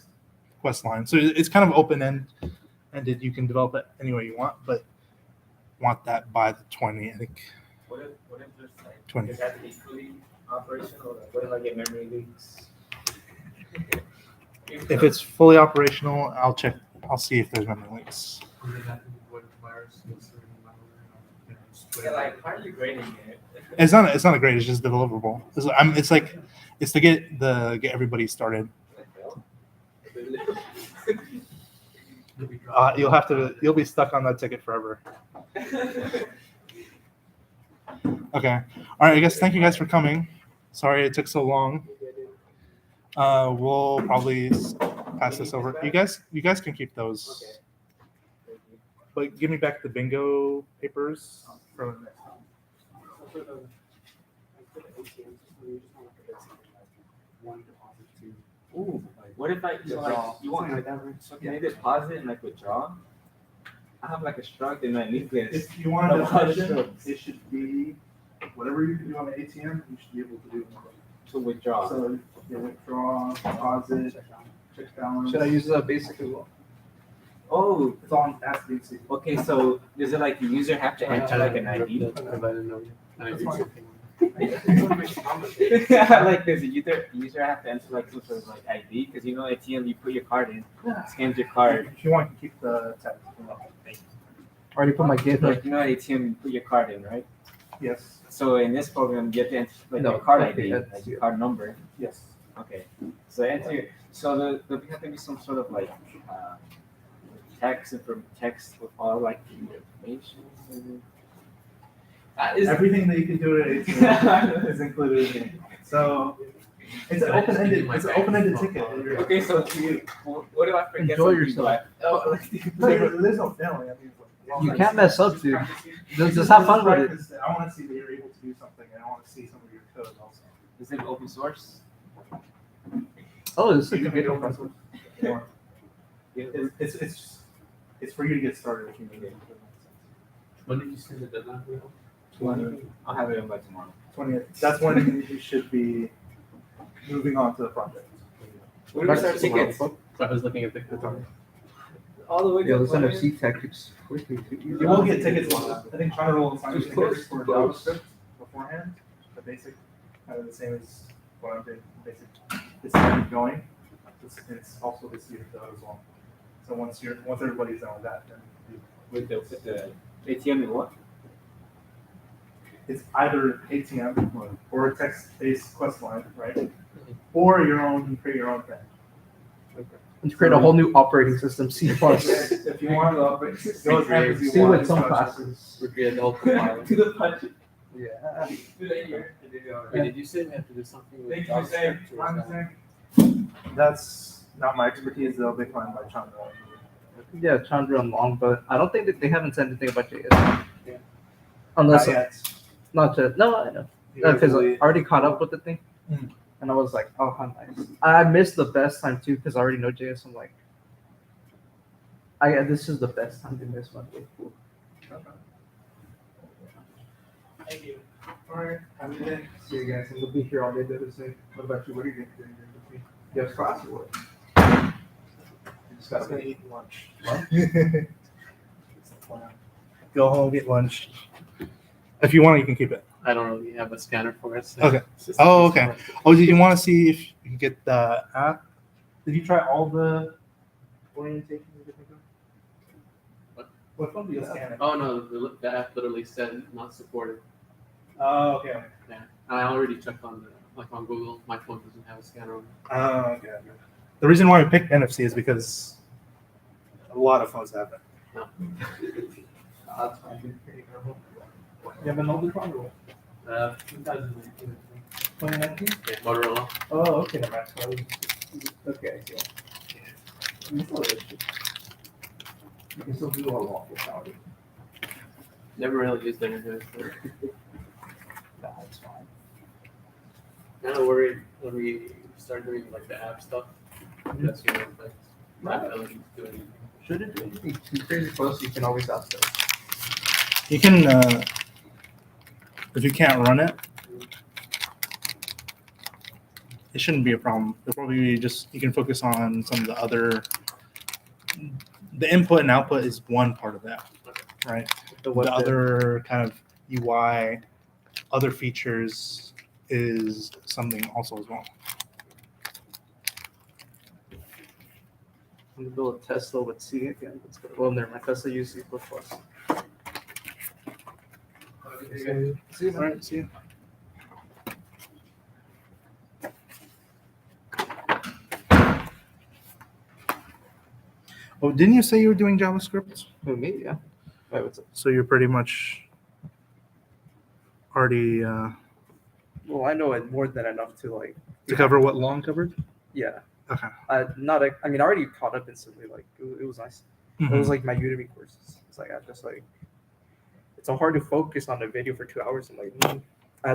Quest line. So it's kind of open-ended. You can develop it any way you want, but want that by the 20, I think. What if there's like, 20. does it have to be fully operational? Like, what if I get memory leaks? If it's fully operational, I'll see if there's memory leaks. And then that what virus is or malware, just put Yeah, it like, how are you grading it? It's not a grade. It's just deliverable. It's to get everybody started. You'll be dropped. You'll be stuck on that ticket forever. Okay. All right. I guess thank you guys for coming. Sorry it took so long. We'll probably pass this over. You guys can keep those. Okay. Thank you. But give me back the bingo papers for the next time. For the ATM system, you just want to put something like one deposit to. Ooh, what if I, so like, you want, Something like that, right? so can I deposit and like withdraw? I have like a struct in my nucleus. If you want No, to deposit, strokes. it should be whatever you can do on the ATM. You should be able to do To withdraw. So you withdraw, deposit, check balance. Should I use basic as well? Oh, It's on Ask BC. okay, so does it like the user have to enter like an ID? If I didn't know you. And I That's did fine. something. Yeah, like does the user have to enter like some sort of like ID? Because you know ATM, you put your card in, scans your card. If you want, you can keep the tag. Already put my gift. Like you know ATM, you put your card in, right? Yes. So in this program, you have to enter like No, your card okay, ID, that's- like your card number. Yes. Okay. So enter. So there have to be some sort of like text with all like the information. Everything that you can do at ATM is included in it. So it's an open-ended ticket. Okay, so do you, what if I forget Enjoy something? yourself. Oh, like, There's no failing. I mean, like, You can't mess up, dude. Just have fun with it. I want to see that you're able to do something, and I want to see some of your code also. is it open source? Oh, this is a You can good make open one. source. Or it's for you to get started if you need it. When did you send the deadline for that? I'll have it in by tomorrow. 20th. That's when you should be moving on to the project. What if our tickets? So I was looking at the time. All the way Yeah, to this NFC tag keeps quickly. You will get tickets. I think China will assign you Just tickets close, for close. JavaScript beforehand. The basic, kind of the same as what I did. Basic. It's keep going. It's also this year though as well. So once everybody's done with that, then with the ATM and what? it's either ATM or a text-based quest line, right? Or your own, you create your own thing. Let's create a whole new operating system, C++. If you want to operate, go as fast as you See want. what some classes. We created the whole compiler. To the punch. Yeah. Wait, did you say we have to do something with Thank you for saying. JavaScript? Or is that- That's not my expertise. They'll be fine by Chandra. Yeah, Chandra and Long, but I don't think that they haven't said anything about JS. Yeah. Unless, Not yet. not to, no, I know. You guys Because will I be- already caught up with the thing. Mm. And I was like, oh, how nice. I missed the best time too, because I already know JS. I'm like, this is the best time to miss one. Thank you. All right. Have a good day. See you guys. We'll be here all day Thursday. What about you? What are you going to do? You have class or what? Just gotta eat lunch. Go home, get lunch. If you want, you can keep it. I don't really have a scanner for it. So Okay. it's just- Oh, okay. Oh, did you want to see if you can get the app Did you try all the orientations you could think of? What? What phone do you scan? Oh no, the app literally said not supported. Oh, okay. Yeah, I already checked on on Google. My phone doesn't have a scanner on it. Oh, okay. The reason why we picked NFC is because a lot of phones have it. That's fine. Pretty normal. You have an older phone or what? 2019. 2019? Yeah, Motorola. Oh, okay, never mind. So I was okay, so. You still is. You can still do a lot with quality. Never really used internet. So. That's fine. Kind of worried when we start doing like the app stuff. That's like my ability to do anything. Should it do anything too crazy close? You can always ask them. You can, if you can't run it, it shouldn't be a problem. It'll probably be just, you can focus on some of the other, the input and output is one part of that, right? The other kind of UI, other features is something also as well. I'm gonna build a Tesla with C again. Let's go. Well, never mind. Tesla use C++. See you. All right, see you. Oh, didn't you say you were doing JavaScript? Oh, me, yeah. Wait, what's up? So you're pretty much already Well, I know it more than enough to like. to cover what Long covered? Yeah. Okay. I mean, I already caught up instantly. Like, it was nice. It was like my Udemy courses. It's like I just like. It's so hard to focus on a video for 2 hours. I'm like,